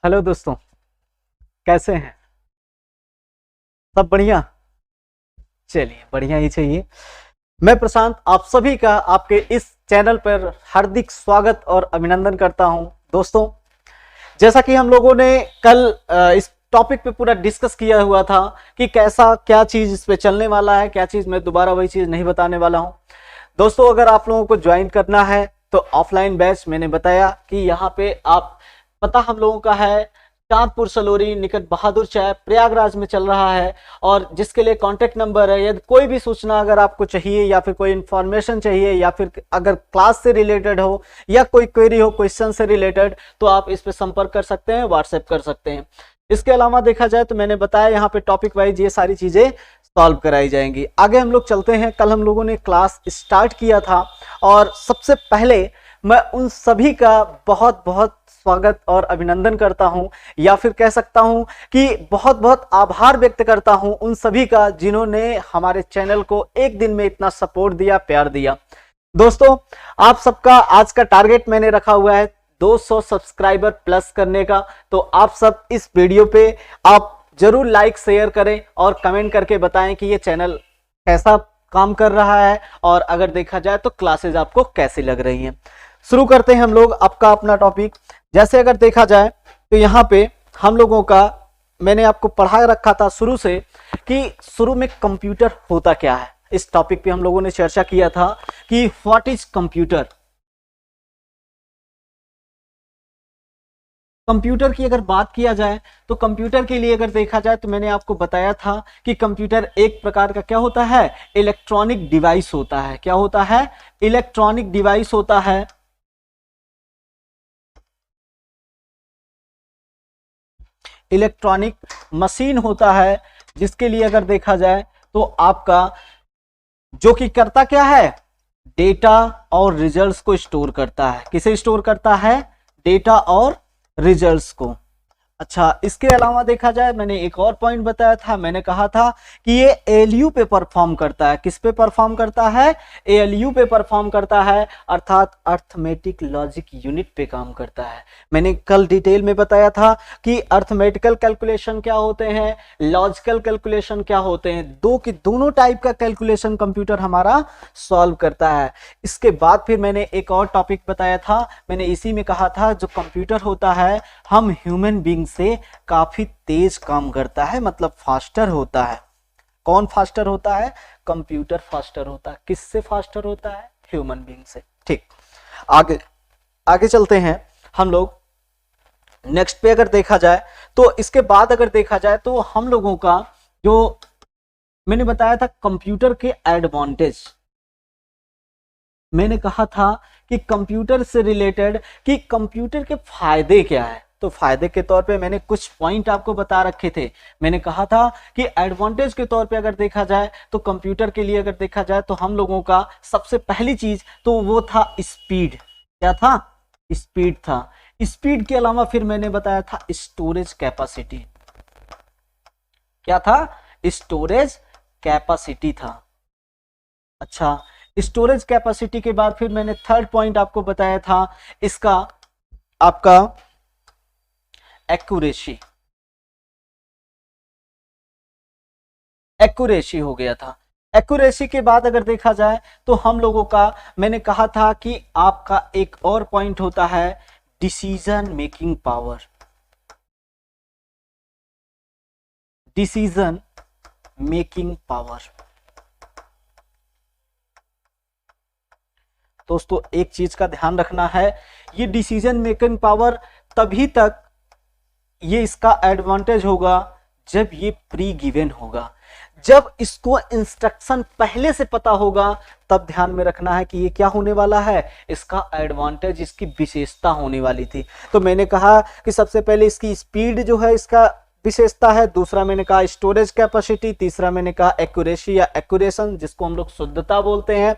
Hello दोस्तों, कैसे हैं? सब बढ़िया। चलिए, बढ़िया ही चाहिए। मैं प्रशांत आप सभी का आपके इस चैनल पर हार्दिक स्वागत और अभिनंदन करता हूं। दोस्तों, जैसा कि हम लोगों ने कल इस टॉपिक पे पूरा डिस्कस किया हुआ था कि कैसा क्या चीज इस पे चलने वाला है, क्या चीज मैं दोबारा वही चीज नहीं बताने वाला हूं। दोस्तों, अगर आप लोगों को ज्वाइन करना है तो ऑफलाइन बैच मैंने बताया कि यहाँ पे आप पता हम लोगों का है चांदपुर सलोरी निकट बहादुर चाय प्रयागराज में चल रहा है। और जिसके लिए कांटेक्ट नंबर है, यदि कोई भी सूचना अगर आपको चाहिए या फिर कोई इंफॉर्मेशन चाहिए या फिर अगर क्लास से रिलेटेड हो या कोई क्वेरी हो क्वेश्चन से रिलेटेड, तो आप इस पे संपर्क कर सकते हैं, व्हाट्सएप कर सकते हैं। इसके अलावा देखा जाए तो मैंने बताया यहाँ पे टॉपिक वाइज ये सारी चीजें सॉल्व कराई जाएंगी। आगे हम लोग चलते हैं। कल हम लोगों ने क्लास स्टार्ट किया था और सबसे पहले मैं उन सभी का बहुत बहुत स्वागत और अभिनंदन करता हूं, या फिर कह सकता हूं कि बहुत बहुत आभार व्यक्त करता हूं उन सभी का जिन्होंने हमारे चैनल को एक दिन में इतना सपोर्ट दिया, प्यार दिया। दोस्तों, आप सबका आज का टारगेट मैंने रखा हुआ है 200 सब्सक्राइबर प्लस करने का। तो आप सब इस वीडियो पे आप जरूर लाइक शेयर करें और कमेंट करके बताएं कि ये चैनल कैसा काम कर रहा है और अगर देखा जाए तो क्लासेस आपको कैसी लग रही हैं। शुरू करते हैं हम लोग आपका अपना टॉपिक। जैसे अगर देखा जाए तो यहाँ पे हम लोगों का मैंने आपको पढ़ा रखा था शुरू से कि शुरू में कंप्यूटर होता क्या है। इस टॉपिक पे हम लोगों ने चर्चा किया था कि व्हाट इज कंप्यूटर। कंप्यूटर की अगर बात किया जाए तो कंप्यूटर के लिए अगर देखा जाए तो मैंने आपको बताया था कि कंप्यूटर एक प्रकार का क्या होता है, इलेक्ट्रॉनिक डिवाइस होता है। क्या होता है? इलेक्ट्रॉनिक डिवाइस होता है। इलेक्ट्रॉनिक मशीन होता है जिसके लिए अगर देखा जाए तो आपका जो कि करता क्या है, डेटा और रिजल्ट्स को स्टोर करता है। किसे स्टोर करता है? डेटा और रिजल्ट्स को। अच्छा, इसके अलावा देखा जाए मैंने एक और पॉइंट बताया था, मैंने कहा था कि ये एएलयू पे परफॉर्म करता है। किस पे परफॉर्म करता है? एएलयू पे परफॉर्म करता है, अर्थात अर्थमेटिक लॉजिक यूनिट पे काम करता है। मैंने कल डिटेल में बताया था कि अर्थमेटिकल कैलकुलेशन क्या होते हैं, लॉजिकल कैलकुलेशन क्या होते हैं। दोनों टाइप का कैलकुलेशन कंप्यूटर हमारा सॉल्व करता है। इसके बाद फिर मैंने एक और टॉपिक बताया था, मैंने इसी में कहा था जो कंप्यूटर होता है हम ह्यूमन बींग से काफी तेज काम करता है, मतलब फास्टर होता है। कौन फास्टर होता है? कंप्यूटर फास्टर होता है। किससे फास्टर होता है? ह्यूमन बीइंग से। ठीक, आगे आगे चलते हैं हम लोग नेक्स्ट पे। अगर देखा जाए तो इसके बाद अगर देखा जाए तो हम लोगों का जो मैंने बताया था कंप्यूटर के एडवांटेज, मैंने कहा था कि कंप्यूटर से रिलेटेड कि कंप्यूटर के फायदे क्या है। तो फायदे के तौर पे मैंने कुछ पॉइंट आपको बता रखे थे। मैंने कहा था कि एडवांटेज के तौर पे अगर देखा जाए तो कंप्यूटर के लिए अगर देखा जाए तो हम लोगों का सबसे पहली चीज तो वो था स्पीड। क्या था? स्पीड था। स्पीड के अलावा फिर मैंने बताया था स्टोरेज कैपेसिटी। क्या था? स्टोरेज कैपेसिटी था। अच्छा, स्टोरेज कैपेसिटी के बाद फिर मैंने थर्ड पॉइंट आपको बताया था इसका आपका एक्यूरेसी। एक्यूरेसी हो गया था। एक्यूरेसी के बाद अगर देखा जाए तो हम लोगों का मैंने कहा था कि आपका एक और पॉइंट होता है decision making power. Decision making power. दोस्तों, एक चीज का ध्यान रखना है, ये डिसीजन मेकिंग पावर तभी तक ये इसका एडवांटेज होगा जब ये प्री गिवन होगा। जब इसको इंस्ट्रक्शन पहले से पता होगा तब ध्यान में रखना है कि ये क्या होने वाला है, इसका एडवांटेज, इसकी विशेषता होने वाली थी। तो मैंने कहा कि सबसे पहले इसकी स्पीड जो है इसका विशेषता है, दूसरा मैंने कहा स्टोरेज कैपेसिटी, तीसरा मैंने कहा एक्यूरेसी या एक्यूरेशन जिसको हम लोग शुद्धता बोलते हैं,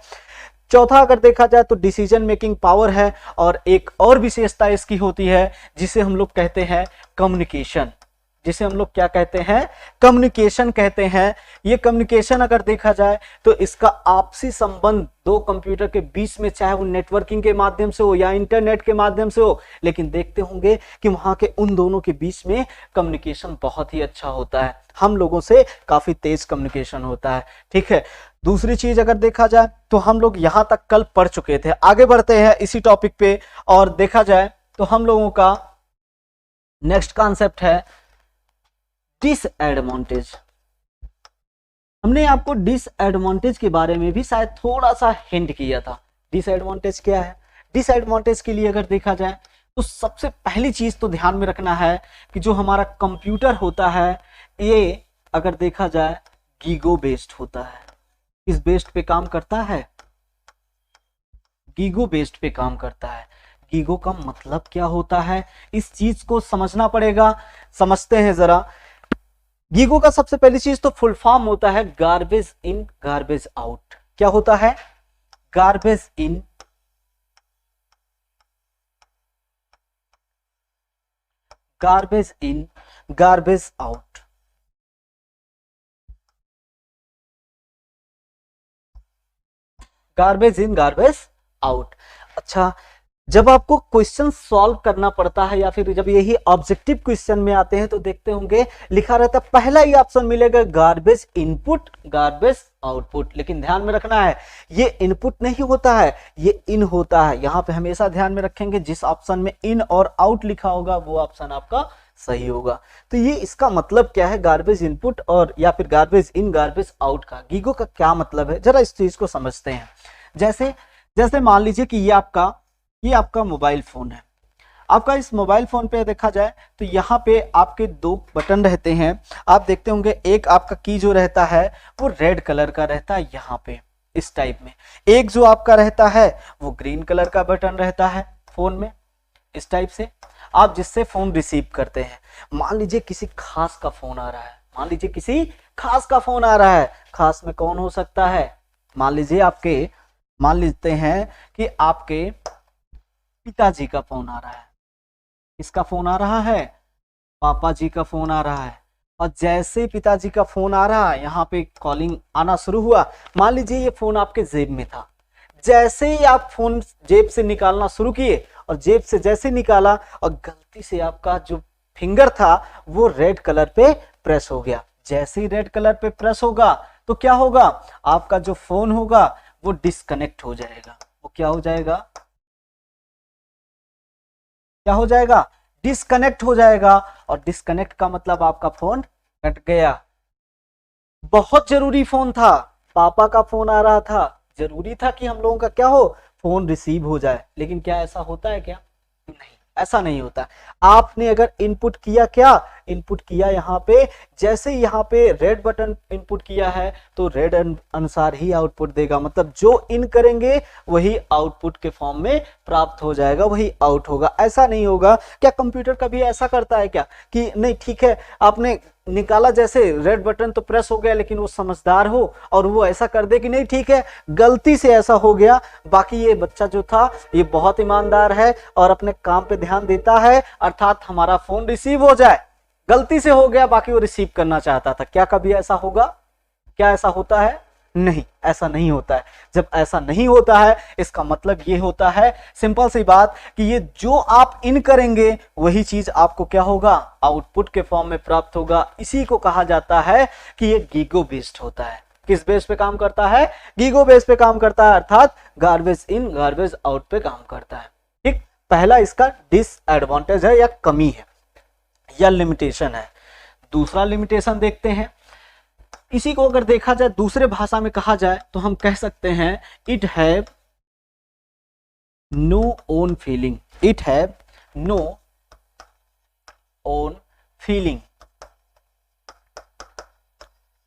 चौथा अगर देखा जाए तो डिसीजन मेकिंग पावर है, और एक और विशेषता इसकी होती है जिसे हम लोग कहते हैं कम्युनिकेशन। जिसे हम लोग क्या कहते हैं, कम्युनिकेशन कहते हैं। ये कम्युनिकेशन अगर देखा जाए तो इसका आपसी संबंध दो कंप्यूटर के बीच में, चाहे वो नेटवर्किंग के माध्यम से हो या इंटरनेट के माध्यम से हो, लेकिन देखते होंगे कि वहां के उन दोनों के बीच में कम्युनिकेशन बहुत ही अच्छा होता है, हम लोगों से काफी तेज कम्युनिकेशन होता है। ठीक है, दूसरी चीज अगर देखा जाए तो हम लोग यहां तक कल पढ़ चुके थे, आगे बढ़ते हैं इसी टॉपिक पे। और देखा जाए तो हम लोगों का नेक्स्ट कॉन्सेप्ट है डिसएडवांटेज। हमने आपको डिसएडवांटेज के बारे में भी शायद थोड़ा सा हिंट किया था। डिसएडवांटेज क्या है? डिसएडवांटेज के लिए अगर देखा जाए तो सबसे पहली चीज तो ध्यान में रखना है कि जो हमारा कंप्यूटर होता है ये अगर देखा जाए गीगो बेस्ड होता है। किस बेस्ड पे काम करता है? गीगो बेस्ड पे काम करता है। गीगो का मतलब क्या होता है, इस चीज को समझना पड़ेगा। समझते हैं जरा। गीगो का सबसे पहली चीज तो फुल फॉर्म होता है गार्बेज इन गार्बेज आउट। क्या होता है? Garbage in garbage out. Garbage in garbage out. अच्छा, जब आपको क्वेश्चन सॉल्व करना पड़ता है या फिर जब यही ऑब्जेक्टिव क्वेश्चन में आते हैं तो देखते होंगे लिखा रहता है पहला ही ऑप्शन मिलेगा गार्बेज इनपुट गार्बेज आउटपुट। लेकिन ध्यान में रखना है ये इनपुट नहीं होता है, ये इन होता है। यहां पे हमेशा ध्यान में रखेंगे जिस ऑप्शन में इन और आउट लिखा होगा वो ऑप्शन आपका सही होगा। तो ये इसका मतलब क्या है, गार्बेज इनपुट और या फिर गार्बेज इन गार्बेज आउट का गीगो का क्या मतलब है, जरा इस चीज को समझते हैं। जैसे जैसे मान लीजिए कि ये आपका मोबाइल फोन है। आपका इस मोबाइल फोन पे देखा जाए तो यहाँ पे आपके दो बटन रहते हैं। आप देखते होंगे एक आपका की जो रहता है वो रेड कलर का रहता है यहाँ पे इस टाइप में, एक जो आपका रहता है वो ग्रीन कलर का बटन रहता है फोन में इस टाइप से, आप जिससे फोन रिसीव करते हैं। मान लीजिए किसी खास का फोन आ रहा है, मान लीजिए किसी खास का फोन आ रहा है। खास में कौन हो सकता है? मान लेते हैं कि आपके पिताजी का फोन आ रहा है। किसका फोन आ रहा है? पापा जी का फोन आ रहा है। और जैसे पिताजी का फोन आ रहा है यहाँ पे कॉलिंग आना शुरू हुआ। मान लीजिए ये फोन आपके जेब में था, जैसे ही आप फोन जेब से निकालना शुरू किए और जेब से जैसे निकाला और गलती से आपका जो फिंगर था वो रेड कलर पे प्रेस हो गया। जैसे ही रेड कलर पे प्रेस होगा तो क्या होगा, आपका जो फोन होगा वो डिस्कनेक्ट हो जाएगा। वो क्या हो जाएगा? क्या हो जाएगा? डिस्कनेक्ट हो जाएगा। और डिस्कनेक्ट का मतलब आपका फोन कट गया। बहुत जरूरी फोन था, पापा का फोन आ रहा था, जरूरी था कि हम लोगों का क्या हो, फोन रिसीव हो जाए। लेकिन क्या ऐसा होता है क्या? नहीं, ऐसा नहीं होता। आपने अगर इनपुट किया, क्या इनपुट किया यहाँ पे, जैसे यहाँ पे रेड बटन इनपुट किया है तो रेड अनुसार ही आउटपुट देगा। मतलब जो इन करेंगे वही आउटपुट के फॉर्म में प्राप्त हो जाएगा, वही आउट होगा। ऐसा नहीं होगा। क्या कंप्यूटर कभी ऐसा करता है क्या कि नहीं ठीक है आपने निकाला जैसे रेड बटन तो प्रेस हो गया, लेकिन वो समझदार हो और वो ऐसा कर दे कि नहीं ठीक है गलती से ऐसा हो गया, बाकी ये बच्चा जो था ये बहुत ईमानदार है और अपने काम पे ध्यान देता है, अर्थात हमारा फोन रिसीव हो जाए। गलती से हो गया, बाकी वो रिसीव करना चाहता था। क्या कभी ऐसा होगा? क्या ऐसा होता है? नहीं, ऐसा नहीं होता है। जब ऐसा नहीं होता है इसका मतलब ये होता है, सिंपल सी बात, कि ये जो आप इन करेंगे वही चीज आपको क्या होगा, आउटपुट के फॉर्म में प्राप्त होगा। इसी को कहा जाता है कि ये गीगो बेस्ड होता है। किस बेस पे काम करता है? गीगो बेस पे काम करता है, अर्थात गार्बेज इन गार्बेज आउट पे काम करता है। ठीक, पहला इसका डिसएडवांटेज है या कमी है या लिमिटेशन है। दूसरा लिमिटेशन देखते हैं। इसी को अगर देखा जाए दूसरे भाषा में कहा जाए तो हम कह सकते हैं it have no own feeling. It have no own feeling.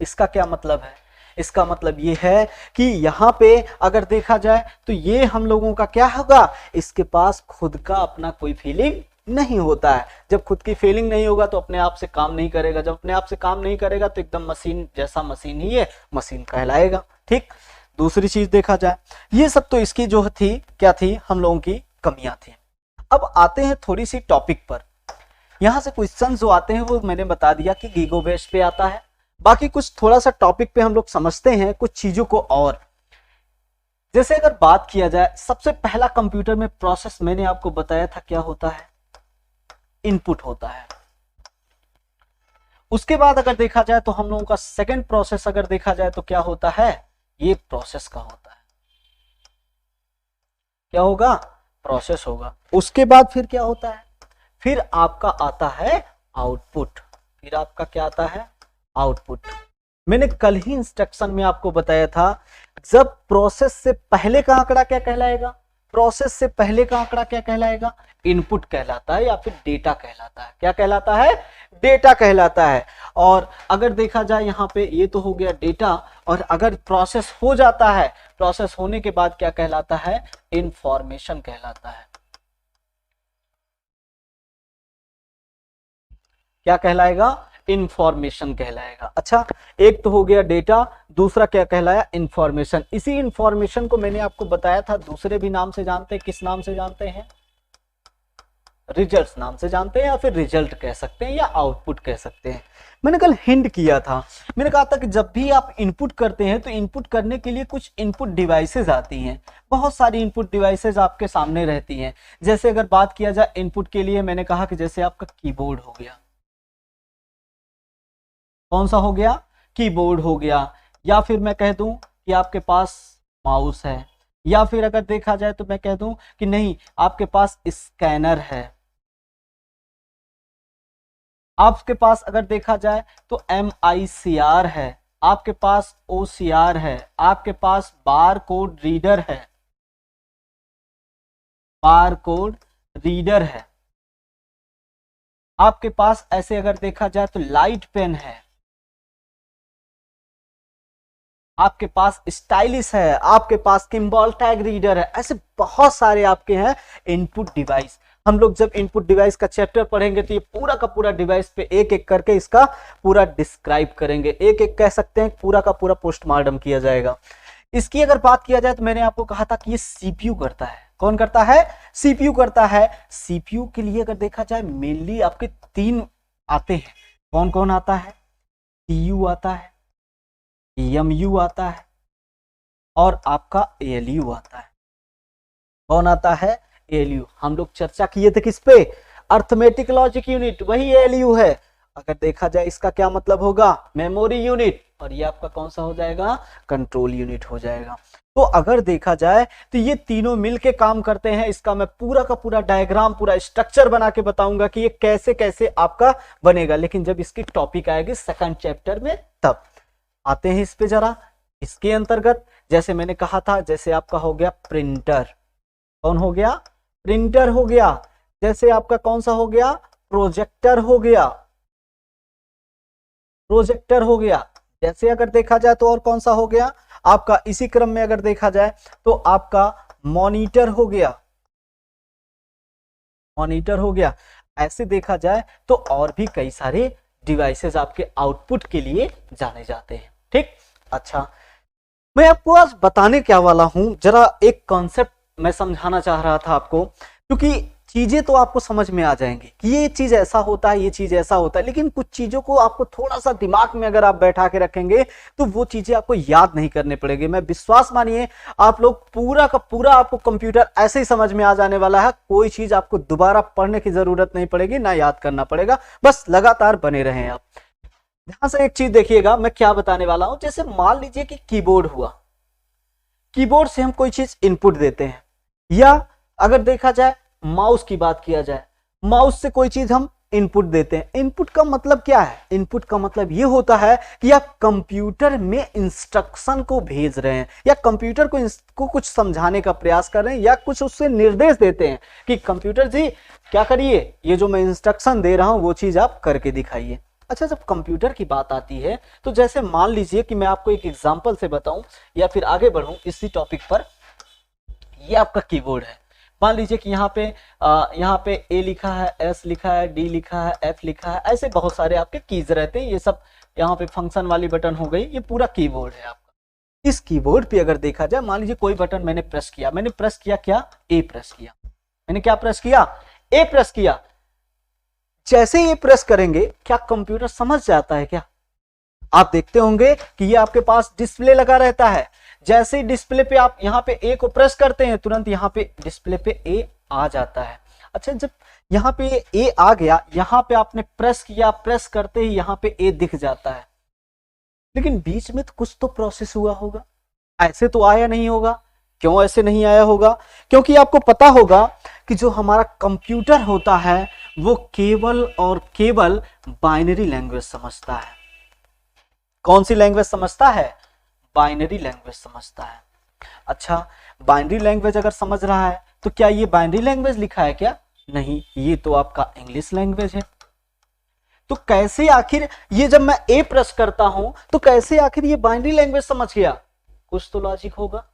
इसका क्या मतलब है? इसका मतलब ये है कि यहां पे अगर देखा जाए तो ये हम लोगों का क्या होगा, इसके पास खुद का अपना कोई फीलिंग नहीं होता है। जब खुद की फीलिंग नहीं होगा तो अपने आप से काम नहीं करेगा। जब अपने आप से काम नहीं करेगा तो एकदम मशीन जैसा मशीन ही है, मशीन कहलाएगा। ठीक, दूसरी चीज देखा जाए, ये सब तो इसकी जो थी क्या थी, हम लोगों की कमियां थी। अब आते हैं थोड़ी सी टॉपिक पर। यहाँ से क्वेश्चन जो आते हैं वो मैंने बता दिया कि गीगो बेस पे आता है। बाकी कुछ थोड़ा सा टॉपिक पे हम लोग समझते हैं कुछ चीजों को। और जैसे अगर बात किया जाए, सबसे पहला कंप्यूटर में प्रोसेस मैंने आपको बताया था क्या होता है, इनपुट होता है। उसके बाद अगर देखा जाए तो हम लोगों का सेकंड प्रोसेस अगर देखा जाए तो क्या होता है, ये प्रोसेस का होता है। क्या होगा, प्रोसेस होगा। उसके बाद फिर क्या होता है, फिर आपका आता है आउटपुट। फिर आपका क्या आता है, आउटपुट। मैंने कल ही इंस्ट्रक्शन में आपको बताया था, जब प्रोसेस से पहले का आंकड़ा क्या कहलाएगा, प्रोसेस से पहले का आंकड़ा क्या कहलाएगा, इनपुट कहलाता है या फिर डेटा कहलाता है। क्या कहलाता है, डेटा कहलाता है। और अगर देखा जाए यहाँ पे ये तो हो गया डेटा, और अगर प्रोसेस हो जाता है, प्रोसेस होने के बाद क्या कहलाता है, इंफॉर्मेशन कहलाता है। क्या कहलाएगा, इंफॉर्मेशन कहलाएगा। अच्छा, एक तो हो गया डेटा, दूसरा क्या कहलाया, इंफॉर्मेशन। इसी इंफॉर्मेशन को मैंने आपको बताया था दूसरे भी नाम से जानते हैं। किस नाम से जानते हैं, रिजल्ट्स नाम से जानते हैं, या फिर रिजल्ट कह सकते हैं, या आउटपुट कह सकते हैं। मैंने कल हिंट किया था, मैंने कहा था कि जब भी आप इनपुट करते हैं तो इनपुट करने के लिए कुछ इनपुट डिवाइसेस आती हैं। बहुत सारी इनपुट डिवाइसेस आपके सामने रहती हैं। जैसे अगर बात किया जाए इनपुट के लिए, मैंने कहा कि जैसे आपका कीबोर्ड हो गया, कौन सा हो गया, कीबोर्ड हो गया, या फिर मैं कह दूं कि आपके पास माउस है, या फिर अगर देखा जाए तो मैं कह दूं कि नहीं आपके पास स्कैनर है, आपके पास अगर देखा जाए तो MICR है, आपके पास OCR है, आपके पास बार कोड रीडर है, बार कोड रीडर है, आपके पास ऐसे अगर देखा जाए तो लाइट पेन है, आपके पास स्टाइलिश है, आपके पास किम्बॉल टैग रीडर है। ऐसे बहुत सारे आपके हैं इनपुट डिवाइस। हम लोग जब इनपुट डिवाइस का चैप्टर पढ़ेंगे तो ये पूरा का पूरा डिवाइस पे एक एक करके इसका पूरा डिस्क्राइब करेंगे, एक एक कह सकते हैं पूरा का पूरा पोस्टमार्टम किया जाएगा। इसकी अगर बात किया जाए तो मैंने आपको कहा था कि ये CPU करता है। कौन करता है, CPU करता है। CPU के लिए अगर देखा जाए मेनली आपके 3 आते हैं। कौन कौन आता है, TU आता है, MU आता है, और आपका ALU आता है। कौन आता है, ALU। हम लोग चर्चा किए थे किस पे, अर्थमेटिक लॉजिक यूनिट, वही ALU है। अगर देखा जाए इसका क्या मतलब होगा, मेमोरी यूनिट, और ये आपका कौन सा हो जाएगा, कंट्रोल यूनिट हो जाएगा। तो अगर देखा जाए तो ये तीनों मिलके काम करते हैं। इसका मैं पूरा का पूरा डायग्राम, पूरा स्ट्रक्चर बना के बताऊंगा कि ये कैसे कैसे आपका बनेगा, लेकिन जब इसकी टॉपिक आएगी सेकंड चैप्टर में तब। आते हैं इस पे जरा। इसके अंतर्गत जैसे मैंने कहा था, जैसे आपका हो गया प्रिंटर, कौन हो गया, प्रिंटर हो गया। जैसे आपका कौन सा हो गया, प्रोजेक्टर हो गया, प्रोजेक्टर हो गया। जैसे अगर देखा जाए तो और कौन सा हो गया आपका, इसी क्रम में अगर देखा जाए तो आपका मॉनिटर हो गया, मॉनिटर हो गया। ऐसे देखा जाए तो और भी कई सारे डिवाइसेस आपके आउटपुट के लिए जाने जाते हैं। ठीक, अच्छा मैं आपको आज बताने क्या वाला हूं, जरा एक कॉन्सेप्ट मैं समझाना चाह रहा था आपको, क्योंकि चीजें तो आपको समझ में आ जाएंगी कि ये चीज ऐसा होता है, ये चीज ऐसा होता है, लेकिन कुछ चीजों को आपको थोड़ा सा दिमाग में अगर आप बैठा के रखेंगे तो वो चीजें आपको याद नहीं करने पड़ेगी। मैं विश्वास मानिए आप लोग पूरा का पूरा आपको कंप्यूटर ऐसे ही समझ में आ जाने वाला है। कोई चीज आपको दोबारा पढ़ने की जरूरत नहीं पड़ेगी, ना याद करना पड़ेगा, बस लगातार बने रहें आप। ध्यान से एक चीज देखिएगा मैं क्या बताने वाला हूं। जैसे मान लीजिए कि कीबोर्ड हुआ, कीबोर्ड से हम कोई चीज इनपुट देते हैं, या अगर देखा जाए माउस की बात किया जाए, माउस से कोई चीज हम इनपुट देते हैं। इनपुट का मतलब क्या है, इनपुट का मतलब ये होता है कि आप कंप्यूटर में इंस्ट्रक्शन को भेज रहे हैं, या कंप्यूटर को कुछ समझाने का प्रयास कर रहे हैं, या कुछ उससे निर्देश देते हैं कि कंप्यूटर जी क्या करिए, ये जो मैं इंस्ट्रक्शन दे रहा हूं वो चीज आप करके दिखाइए। अच्छा, जब कंप्यूटर की बात आती है तो जैसे मान लीजिए कि मैं आपको एक एग्जांपल से बताऊं या फिर आगे बढ़ूं इसी टॉपिक पर। ये आपका कीबोर्ड है, मान लीजिए कि यहाँ पे A लिखा है, S लिखा है, D लिखा है, F लिखा है, ऐसे बहुत सारे आपके कीज रहते हैं। ये सब यहाँ पे फंक्शन वाली बटन हो गई, ये पूरा कीबोर्ड है आपका। इस कीबोर्ड पे अगर देखा जाए, मान लीजिए कोई बटन मैंने प्रेस किया, मैंने प्रेस किया क्या, A प्रेस किया, मैंने क्या प्रेस किया, A प्रेस किया। जैसे ये प्रेस करेंगे क्या कंप्यूटर समझ जाता है क्या? आप देखते होंगे कि ये आपके पास डिस्प्ले लगा रहता है, जैसे ही डिस्प्ले पे आप यहाँ पे ए को प्रेस करते हैं तुरंत यहाँ पे डिस्प्ले पे ए आ जाता है। अच्छा, जब यहाँ पे ए आ गया, यहाँ पे आपने प्रेस किया, प्रेस करते ही यहाँ पे ए दिख जाता है, लेकिन बीच में तो कुछ तो प्रोसेस हुआ होगा, ऐसे तो आया नहीं होगा। क्यों ऐसे नहीं आया होगा? क्योंकि आपको पता होगा कि जो हमारा कंप्यूटर होता है वो केवल और केवल बाइनरी लैंग्वेज समझता है। कौन सी लैंग्वेज समझता है? बाइनरी लैंग्वेज समझता है। अच्छा, बाइनरी लैंग्वेज अगर समझ रहा है तो क्या ये बाइनरी लैंग्वेज लिखा है क्या? नहीं, ये तो आपका इंग्लिश लैंग्वेज है। तो कैसे आखिर ये, जब मैं ए प्रेस करता हूं तो कैसे आखिर ये बाइनरी लैंग्वेज समझ गया? कुछ तो लॉजिक होगा।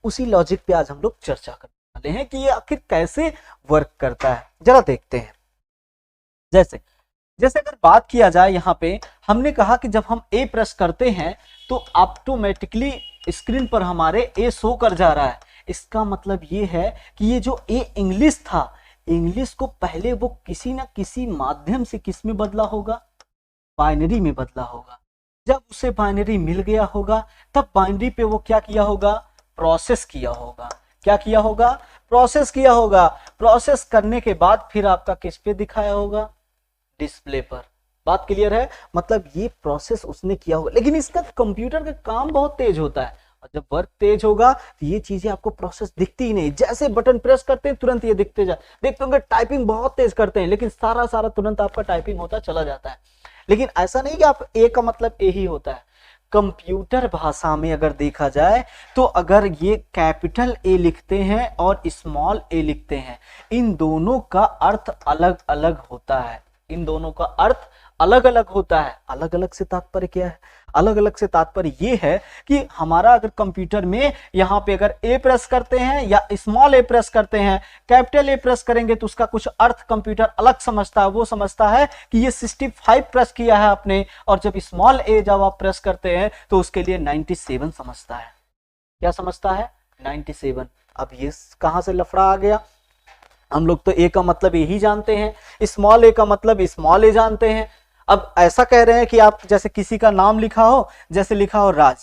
उसी लॉजिक पे आज हम लोग चर्चा करने वाले हैं कि ये आखिर कैसे वर्क करता है। जरा देखते हैं। जैसे जैसे अगर बात किया जाए, यहाँ पे हमने कहा कि जब हम ए प्रेस करते हैं तो ऑटोमेटिकली स्क्रीन पर हमारे ए शो कर जा रहा है। इसका मतलब ये है कि ये जो ए इंग्लिश था, इंग्लिश को पहले वो किसी ना किसी माध्यम से किस में बदला होगा? बाइनरी में बदला होगा। जब उसे बाइनरी मिल गया होगा तब बाइनरी पे वो क्या किया होगा? प्रोसेस किया होगा। क्या किया होगा? प्रोसेस किया होगा। प्रोसेस करने के बाद फिर आपका किस पे दिखाया होगा? डिस्प्ले पर। बात क्लियर है? मतलब ये प्रोसेस उसने किया होगा, लेकिन इसका कंप्यूटर का काम बहुत तेज होता है, और जब वर्क तेज होगा तो ये चीजें आपको प्रोसेस दिखती ही नहीं। जैसे बटन प्रेस करते हैं तुरंत ये दिखते जा, देखते होंगे टाइपिंग बहुत तेज करते हैं, लेकिन सारा तुरंत आपका टाइपिंग होता चला जाता है। लेकिन ऐसा नहीं कि आप ए का मतलब ए ही होता है। कंप्यूटर भाषा में अगर देखा जाए तो अगर ये कैपिटल ए लिखते हैं और स्मॉल ए लिखते हैं, इन दोनों का अर्थ अलग अलग होता है। इन दोनों का अर्थ अलग अलग होता है। अलग अलग से तात्पर्य क्या है? अलग अलग से तात्पर्य ये है कि हमारा अगर कंप्यूटर में यहाँ पे अगर ए प्रेस करते हैं या स्मॉल ए प्रेस करते हैं, कैपिटल ए प्रेस करेंगे तो उसका कुछ अर्थ कंप्यूटर अलग समझता है। वो समझता है कि ये 65 प्रेस किया है आपने, और जब स्मॉल ए जब आप प्रेस करते हैं तो उसके लिए 97 समझता है। क्या समझता है? 97। अब ये कहां से लफड़ा आ गया? हम लोग तो ए का मतलब यही जानते हैं, स्मॉल ए का मतलब स्मॉल ए जानते हैं। अब ऐसा कह रहे हैं कि आप जैसे किसी का नाम लिखा हो, जैसे लिखा हो राज,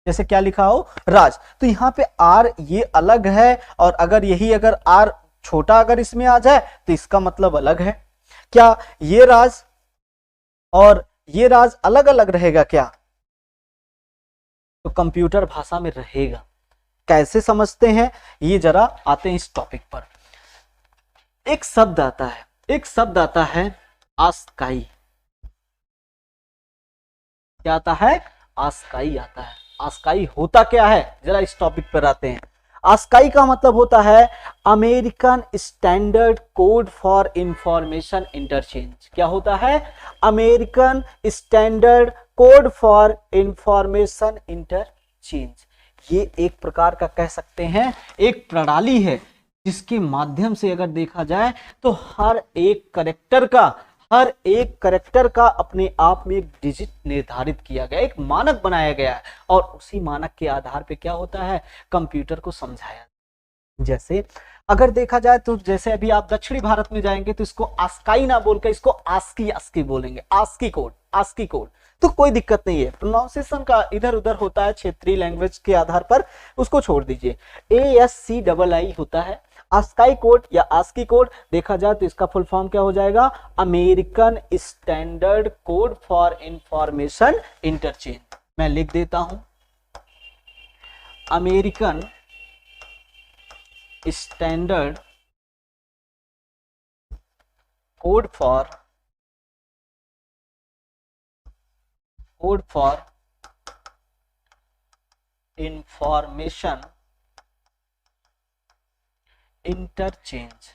जैसे क्या लिखा हो? राज, तो यहाँ पे आर ये अलग है, और अगर यही अगर आर छोटा अगर इसमें आ जाए तो इसका मतलब अलग है। क्या ये राज और ये राज अलग अलग रहेगा क्या? तो कंप्यूटर भाषा में रहेगा। कैसे समझते हैं ये जरा आते हैं इस टॉपिक पर। एक शब्द आता है, एक शब्द आता है आस्काई। क्या आता है? आस्काई आता है। आस्काई होता क्या है? जरा इस टॉपिक पर आते हैं। आस्काई का मतलब होता है American standard code for information interchange. क्या होता है? American standard code for information interchange. ये एक प्रकार का कह सकते हैं एक प्रणाली है जिसके माध्यम से अगर देखा जाए तो हर एक करेक्टर का अपने आप में एक डिजिट निर्धारित किया गया, एक मानक बनाया गया है, और उसी मानक के आधार पे क्या होता है? कंप्यूटर को समझाया। जैसे अगर देखा जाए तो जैसे अभी आप दक्षिणी भारत में जाएंगे तो इसको आस्काई ना बोलकर इसको आस्की बोलेंगे। आस्की कोड तो कोई दिक्कत नहीं है, प्रोनाउंसिएशन का इधर उधर होता है क्षेत्रीय लैंग्वेज के आधार पर, उसको छोड़ दीजिए। ASCII होता है आस्काई कोड या आस्की कोड। देखा जाए तो इसका फुल फॉर्म क्या हो जाएगा? American standard code for information interchange. मैं लिख देता हूं, American standard code for information interchange.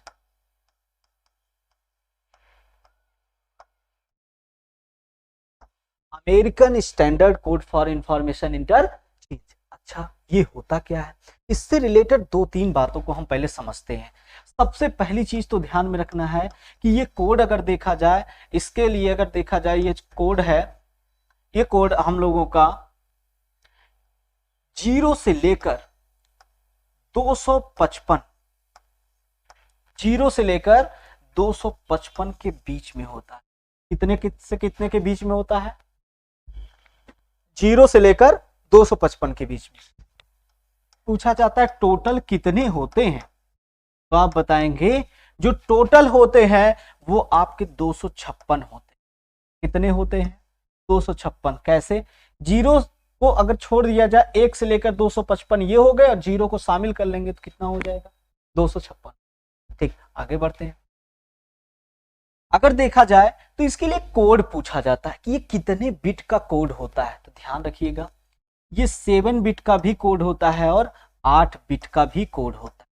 American standard code for information interchange. अच्छा, ये होता क्या है? इससे रिलेटेड दो तीन बातों को हम पहले समझते हैं। सबसे पहली चीज तो ध्यान में रखना है कि ये कोड अगर देखा जाए, इसके लिए अगर देखा जाए ये कोड है, ये कोड हम लोगों का 0 से लेकर 255, 0 से लेकर 255 के बीच में होता है। कितने से कितने के बीच में होता है? 0 से लेकर 255 के बीच में। पूछा जाता है टोटल कितने होते हैं, तो आप बताएंगे जो टोटल होते हैं वो आपके 256 होते हैं। कितने होते हैं? 256। कैसे? 0 को अगर छोड़ दिया जाए, 1 से लेकर 255 ये हो गए, और 0 को शामिल कर लेंगे तो कितना हो जाएगा? 256। ठीक, आगे बढ़ते हैं। अगर देखा जाए तो इसके लिए कोड पूछा जाता है कि ये कितने बिट का कोड होता है, तो ध्यान रखिएगा ये 7 बिट का भी कोड होता है और 8 बिट का भी कोड होता है।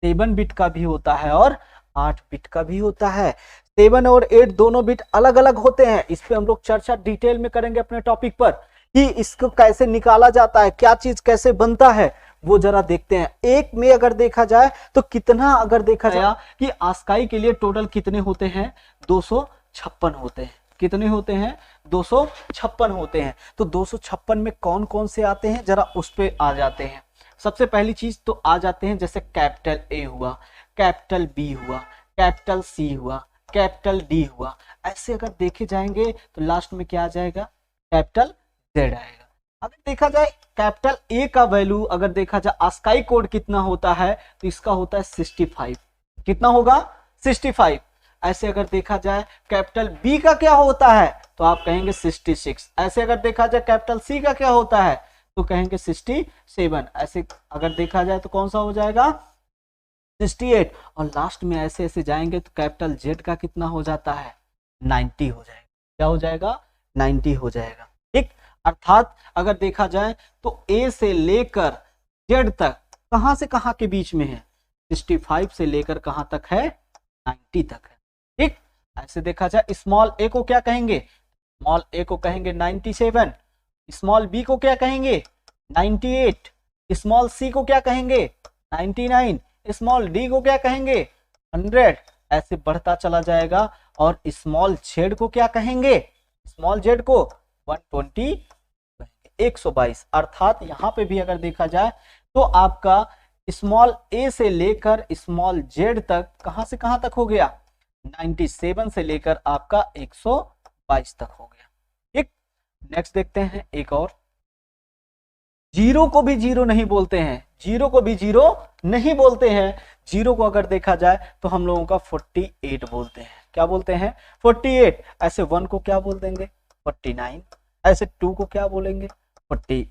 7 बिट का भी होता है और 8 बिट का भी होता है। 7 और 8 दोनों बिट अलग अलग होते हैं। इस पे हम लोग चर्चा डिटेल में करेंगे अपने टॉपिक पर कि इसको कैसे निकाला जाता है, क्या चीज कैसे बनता है, वो जरा देखते हैं। एक में अगर देखा जाए तो कितना, अगर देखा जाए कि आस्काई के लिए टोटल कितने होते हैं? 256 होते हैं। कितने होते हैं? 256 होते हैं। तो 256 में कौन कौन से आते हैं, जरा उस पे आ जाते हैं। सबसे पहली चीज तो आ जाते हैं जैसे कैपिटल ए हुआ, कैपिटल बी हुआ, कैपिटल सी हुआ, कैपिटल डी हुआ। ऐसे अगर देखे जाएंगे तो लास्ट में क्या आ जाएगा? कैपिटल जेड आएगा। अगर देखा जाए कैपिटल ए का वैल्यू, अगर देखा जाए आस्काई कोड कितना होता है, तो इसका होता है 65। कितना होगा? 65। ऐसे अगर देखा जाए कैपिटल बी का क्या होता है, तो आप कहेंगे 66। ऐसे अगर देखा जाए कैपिटल सी का क्या होता है, तो कहेंगे 67। ऐसे अगर देखा जाए तो कौन सा हो जाएगा? 68। और लास्ट में ऐसे ऐसे जाएंगे तो कैपिटल जेड का कितना हो जाता है? 90 हो जाएगा। क्या हो जाएगा? 90 हो जाएगा। ठीक, अर्थात अगर देखा जाए तो ए से लेकर जेड तक कहां से कहां के बीच में है? 65 से लेकर कहां तक है? 90 तक है। ठीक, ऐसे देखा जाए स्मॉल ए को क्या कहेंगे? स्मॉल ए को कहेंगे 97। स्मॉल बी को क्या कहेंगे? 98। स्मॉल सी को क्या कहेंगे? 99। स्मॉल डी को क्या कहेंगे? 100। ऐसे बढ़ता चला जाएगा। और स्मॉल जेड को क्या कहेंगे? स्मॉल जेड को 120, 122। अर्थात यहां पे भी अगर देखा जाए तो आपका स्मॉल ए से लेकर स्मॉल जेड तक कहां से कहां तक हो गया? 97 से लेकर आपका 122 तक हो गया। ठीक, नेक्स्ट देखते हैं एक और। जीरो को भी जीरो नहीं बोलते हैं, जीरो को भी जीरो नहीं बोलते हैं। जीरो को अगर देखा जाए तो हम लोगों का 48 बोलते हैं। क्या बोलते हैं? 48। ऐसे 1 को क्या बोल देंगे? 49। ऐसे 2 को क्या बोलेंगे? 50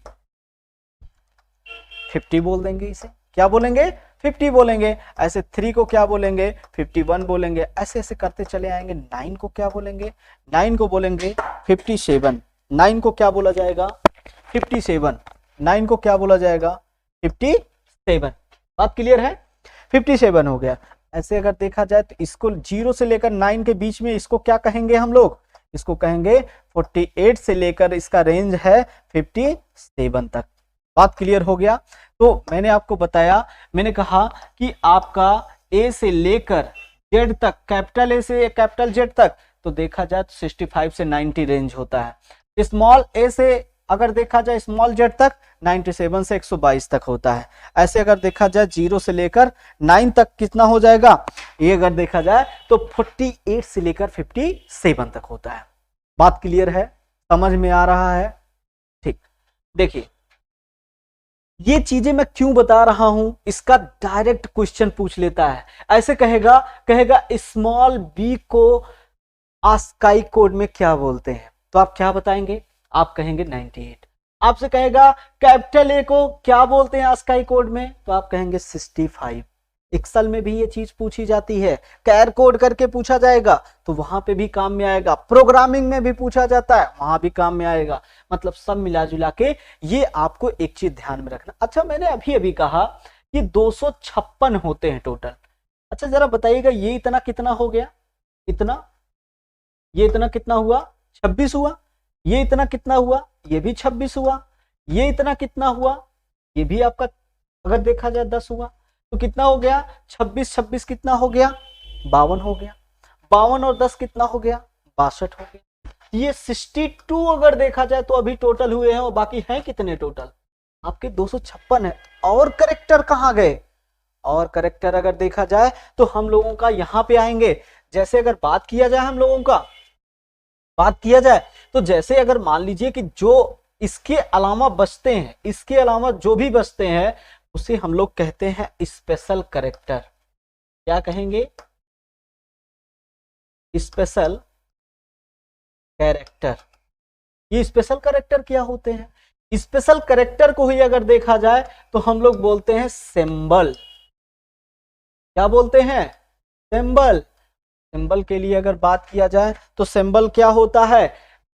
बोल देंगे। इसे क्या बोलेंगे? 50 बोलेंगे। ऐसे 3 को क्या बोलेंगे? 51 बोलेंगे। ऐसे ऐसे करते चले आएंगे। 9 को क्या बोलेंगे? 9 को बोलेंगे 57। 9 को क्या बोला जाएगा? 57। 9 को क्या बोला जाएगा? 57। बात क्लियर है? 57 हो गया। ऐसे अगर देखा जाए तो इसको 0 से लेकर 9 के बीच में इसको क्या कहेंगे हम लोग? इसको कहेंगे 48 से लेकर इसका रेंज है 57 तक। बात क्लियर हो गया? तो मैंने आपको बताया, मैंने कहा कि आपका ए से लेकर जेड तक, कैपिटल ए से कैपिटल जेड तक, तो देखा जाए तो 65 से 90 रेंज होता है। स्मॉल ए से अगर देखा जाए स्मॉल जेड तक 97 से 122 तक होता है। ऐसे अगर देखा जाए 0 से लेकर 9 तक कितना हो जाएगा? ये अगर देखा जाए तो 48 से लेकर 57 तक होता है। बात क्लियर है? समझ में आ रहा है? ठीक, देखिए ये चीजें मैं क्यों बता रहा हूं, इसका डायरेक्ट क्वेश्चन पूछ लेता है। ऐसे कहेगा स्मॉल बी को आस्काई कोड में क्या बोलते हैं, तो आप क्या बताएंगे? आप कहेंगे 98। आपसे कहेगा कैपिटल ए को क्या बोलते हैं आस्काई कोड में, तो आप कहेंगे 65। एक्सेल में भी ये चीज पूछी जाती है, कैर कोड करके पूछा जाएगा तो वहां पे भी काम में आएगा। प्रोग्रामिंग में भी पूछा जाता है, वहां भी काम में आएगा। मतलब सब मिला जुला के ये आपको एक चीज ध्यान में रखना। अच्छा, मैंने अभी अभी कहा कि 256 होते हैं टोटल। अच्छा जरा बताइएगा ये इतना कितना हो गया? इतना, ये इतना कितना हुआ? 26 हुआ। ये इतना कितना हुआ? ये भी 26 हुआ। ये इतना कितना हुआ? ये भी आपका अगर देखा जाए 10 हुआ। तो कितना हो गया? 26 26 कितना हो गया? 52 हो गया। 52 और 10 कितना हो गया? 62 हो गया। ये 62 अगर देखा जाए तो अभी टोटल हुए हैं, और बाकी हैं कितने टोटल? आपके 256 है। और करेक्टर कहां गए? और करेक्टर अगर देखा जाए तो हम लोगों का यहाँ पे आएंगे। जैसे अगर बात किया जाए हम लोगों का, बात किया जाए तो जैसे अगर मान लीजिए कि जो इसके अलावा बचते हैं, इसके अलावा जो भी बचते हैं उसे हम लोग कहते हैं स्पेशल करेक्टर। क्या कहेंगे? Special character. ये स्पेशल कैरेक्टर क्या होते हैं? स्पेशल कैरेक्टर को ही अगर देखा जाए तो हम लोग बोलते हैं सिंबल। क्या बोलते हैं? सिंबल। सिंबल के लिए अगर बात किया जाए तो सिंबल क्या होता है?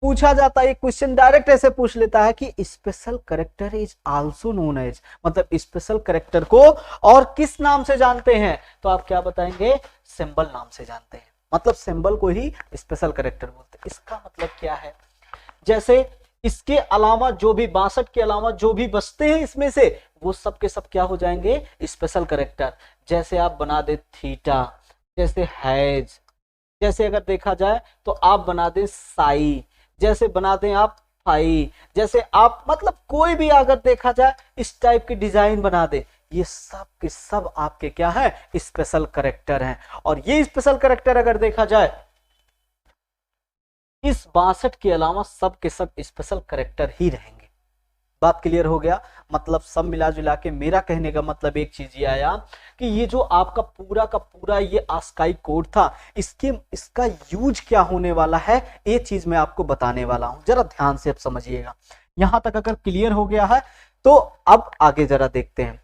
पूछा जाता है, क्वेश्चन डायरेक्ट ऐसे पूछ लेता है कि special character is also known as, मतलब स्पेशल कैरेक्टर को और किस नाम से जानते हैं? तो आप क्या बताएंगे? सिंबल नाम से जानते हैं, मतलब सिंबल को ही स्पेशल कैरेक्टर बोलते हैं। इसका मतलब क्या है? जैसे इसके अलावा जो भी 62 के अलावा जो भी बचते हैं इसमें से, वो सब के सब क्या हो जाएंगे? Special character. जैसे आप बना दे थीटा, जैसे हैज, जैसे अगर देखा जाए तो आप बना दें साई, जैसे बना दें आप फाई, जैसे आप मतलब कोई भी अगर देखा जाए इस टाइप की डिजाइन बना दे, ये सब के सब आपके क्या है? स्पेशल कैरेक्टर हैं। और ये स्पेशल कैरेक्टर अगर देखा जाए इस 62 के अलावा सब के सब स्पेशल कैरेक्टर ही रहेंगे। बात क्लियर हो गया? मतलब सब मिला जुला के मेरा कहने का मतलब एक चीज ये आया कि ये जो आपका पूरा का पूरा ये आस्काई कोड था, इसका यूज क्या होने वाला है, ये चीज मैं आपको बताने वाला हूं। जरा ध्यान से अब समझिएगा। यहां तक अगर क्लियर हो गया है तो अब आगे जरा देखते हैं।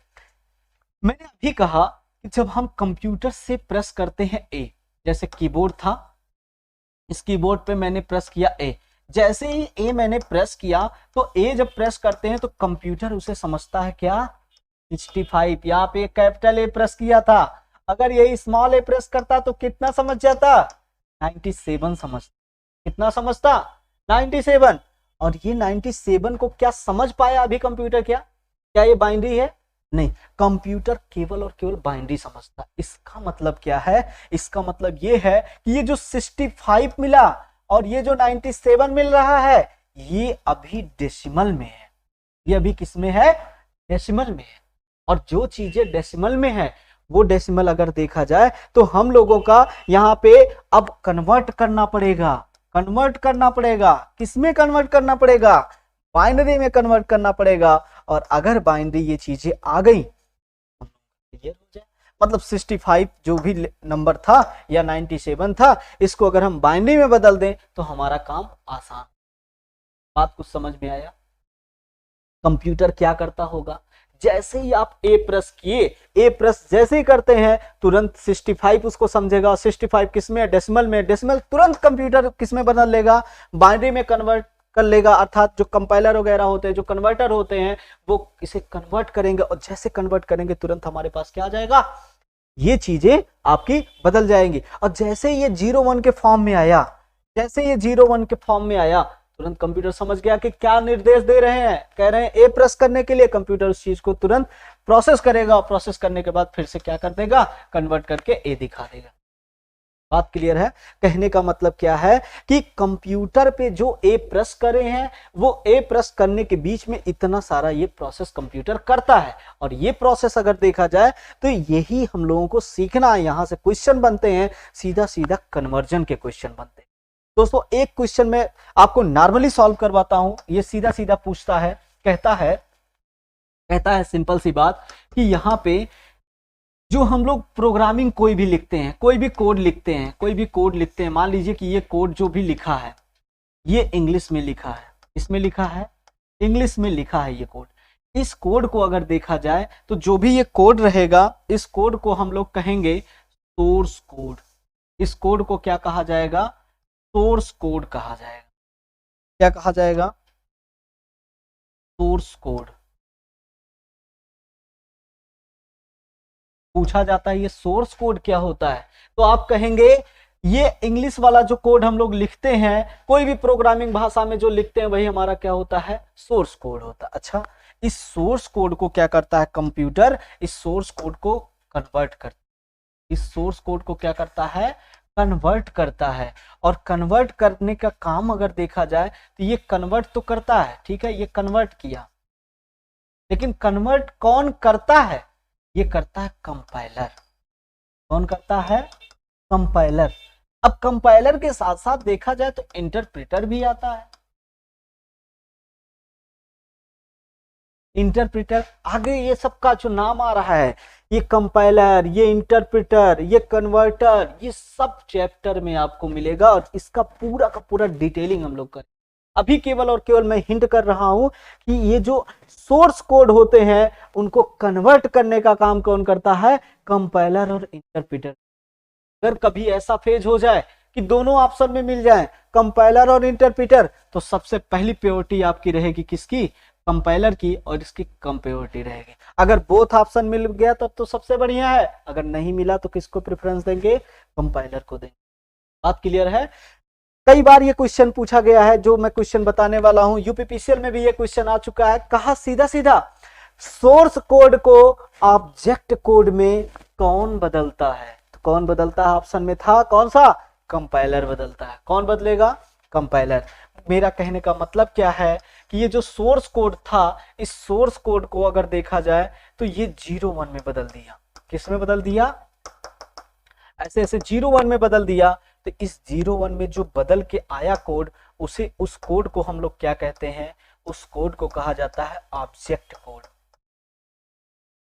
मैंने अभी कहा कि जब हम कंप्यूटर से प्रेस करते हैं ए, जैसे कीबोर्ड था, इस कीबोर्ड पे मैंने प्रेस किया ए, जैसे ही ए मैंने प्रेस किया तो ए जब प्रेस करते हैं तो कंप्यूटर उसे समझता है क्या? 65। यहाँ पे कैपिटल ए प्रेस किया था, अगर यही स्मॉल ए प्रेस करता तो कितना समझ जाता? 97 समझता। कितना समझता? 97। और ये 97 को क्या समझ पाया अभी कंप्यूटर? क्या ये बाइनरी है? नहीं, कंप्यूटर केवल और केवल बाइनरी समझता। इसका मतलब क्या है? इसका मतलब ये है कि ये जो 65 मिला और ये जो 97 मिल रहा है, ये अभी डेसिमल में है। ये अभी किस में है? डेसिमल में है। और जो चीजें डेसिमल में है वो डेसिमल अगर देखा जाए तो हम लोगों का यहाँ पे अब कन्वर्ट करना पड़ेगा। कन्वर्ट करना पड़ेगा किसमें? कन्वर्ट करना पड़ेगा बाइनरी में कन्वर्ट करना पड़ेगा। और अगर बाइनरी ये चीजें आ गई क्लियर हो जाए, मतलब 65 जो भी नंबर था या 97 था, इसको अगर हम बाइनरी में बदल दें तो हमारा काम आसान। बात कुछ समझ में आया? कंप्यूटर क्या करता होगा? जैसे ही आप ए प्रेस किए, ए प्रेस जैसे ही करते हैं तुरंत 65 उसको समझेगा। 65 किसमें? डेसिमल में। डेसिमल तुरंत कंप्यूटर किसमें बदल लेगा? बाइनरी में कन्वर्ट कर लेगा। अर्थात जो कंपाइलर वगैरह होते हैं, जो कन्वर्टर होते हैं, वो इसे कन्वर्ट करेंगे और जैसे कन्वर्ट करेंगे तुरंत हमारे पास क्या आ जाएगा? ये चीजें आपकी बदल जाएंगी। और जैसे ये 01 के फॉर्म में आया, जैसे ये 01 के फॉर्म में आया, तुरंत कंप्यूटर समझ गया कि क्या निर्देश दे रहे हैं। कह रहे हैं ए प्रेस करने के लिए, कंप्यूटर उस चीज को तुरंत प्रोसेस करेगा और प्रोसेस करने के बाद फिर से क्या कर देगा? कन्वर्ट करके ए दिखा देगा। बात क्लियर है? कहने का मतलब क्या है कि कंप्यूटर पे जो ए प्रेस करे हैं, वो ए प्रेस करने के बीच में इतना सारा ये प्रोसेस कंप्यूटर करता है। और ये प्रोसेस अगर देखा जाए तो यही हम लोगों को सीखना है। यहां से क्वेश्चन बनते हैं, सीधा सीधा कन्वर्जन के क्वेश्चन बनते हैं। दोस्तों एक क्वेश्चन में आपको नॉर्मली सॉल्व करवाता हूं। ये सीधा सीधा पूछता है, कहता है सिंपल सी बात कि यहां पे जो हम लोग प्रोग्रामिंग कोई भी लिखते हैं, कोई भी कोड लिखते हैं, मान लीजिए कि ये कोड जो भी लिखा है ये इंग्लिश में लिखा है। इसमें लिखा है इंग्लिश में लिखा है ये कोड। इस कोड को अगर देखा जाए तो जो भी ये कोड रहेगा, इस कोड को हम लोग कहेंगे सोर्स कोड। इस कोड को क्या कहा जाएगा? सोर्स कोड कहा जाएगा। क्या कहा जाएगा? Source code. पूछा जाता है ये सोर्स कोड क्या होता है, तो आप कहेंगे ये इंग्लिश वाला जो कोड हम लोग लिखते हैं, कोई भी प्रोग्रामिंग भाषा में जो लिखते हैं वही हमारा क्या होता है? सोर्स कोड होता है। अच्छा, इस सोर्स कोड को क्या करता है कंप्यूटर? इस सोर्स कोड को कन्वर्ट करता है। इस सोर्स कोड को क्या करता है? कन्वर्ट करता है। और कन्वर्ट करने का काम अगर देखा जाए तो ये कन्वर्ट तो करता है, ठीक है, ये कन्वर्ट किया, लेकिन कन्वर्ट कौन करता है? ये करता है कंपाइलर। कौन करता है? कंपाइलर। अब कंपाइलर के साथ साथ देखा जाए तो इंटरप्रेटर भी आता है। इंटरप्रेटर आगे ये सबका जो नाम आ रहा है, ये कंपाइलर, ये इंटरप्रेटर, ये कन्वर्टर, ये सब चैप्टर में आपको मिलेगा और इसका पूरा का पूरा डिटेलिंग हम लोग करें। अभी केवल और केवल मैं हिंट कर रहा हूं कि ये जो सोर्स कोड होते हैं उनको कन्वर्ट करने का काम कौन करता है? कंपाइलर और इंटरप्रेटर। अगर कभी ऐसा फेज हो जाए कि दोनों ऑप्शन में मिल जाए, कंपाइलर और इंटरप्रेटर, तो सबसे पहली प्रायोरिटी आपकी रहेगी किसकी? कंपाइलर की, और इसकी कम प्रायोरिटी रहेगी। अगर बोथ ऑप्शन मिल गया तब तो सबसे बढ़िया है, अगर नहीं मिला तो किसको प्रेफरेंस देंगे? कंपाइलर को देंगे। बात क्लियर है? कई बार ये क्वेश्चन पूछा गया है, जो मैं क्वेश्चन बताने वाला हूं यूपीपीसीएल में भी ये क्वेश्चन आ चुका है। कहा सीधा सीधा सोर्स कोड को ऑब्जेक्ट कोड में कौन बदलता है? तो कौन बदलता है? ऑप्शन में था कौन सा? कंपाइलर बदलता है। कौन बदलेगा? कंपाइलर। मेरा कहने का मतलब क्या है कि ये जो सोर्स कोड था, इस सोर्स कोड को अगर देखा जाए तो ये 0 1 में बदल दिया। किस में बदल दिया? ऐसे ऐसे 0 1 में बदल दिया। तो इस 0 1 में जो बदल के आया कोड, उसे उस कोड को हम लोग क्या कहते हैं? उस कोड को कहा जाता है ऑब्जेक्ट कोड।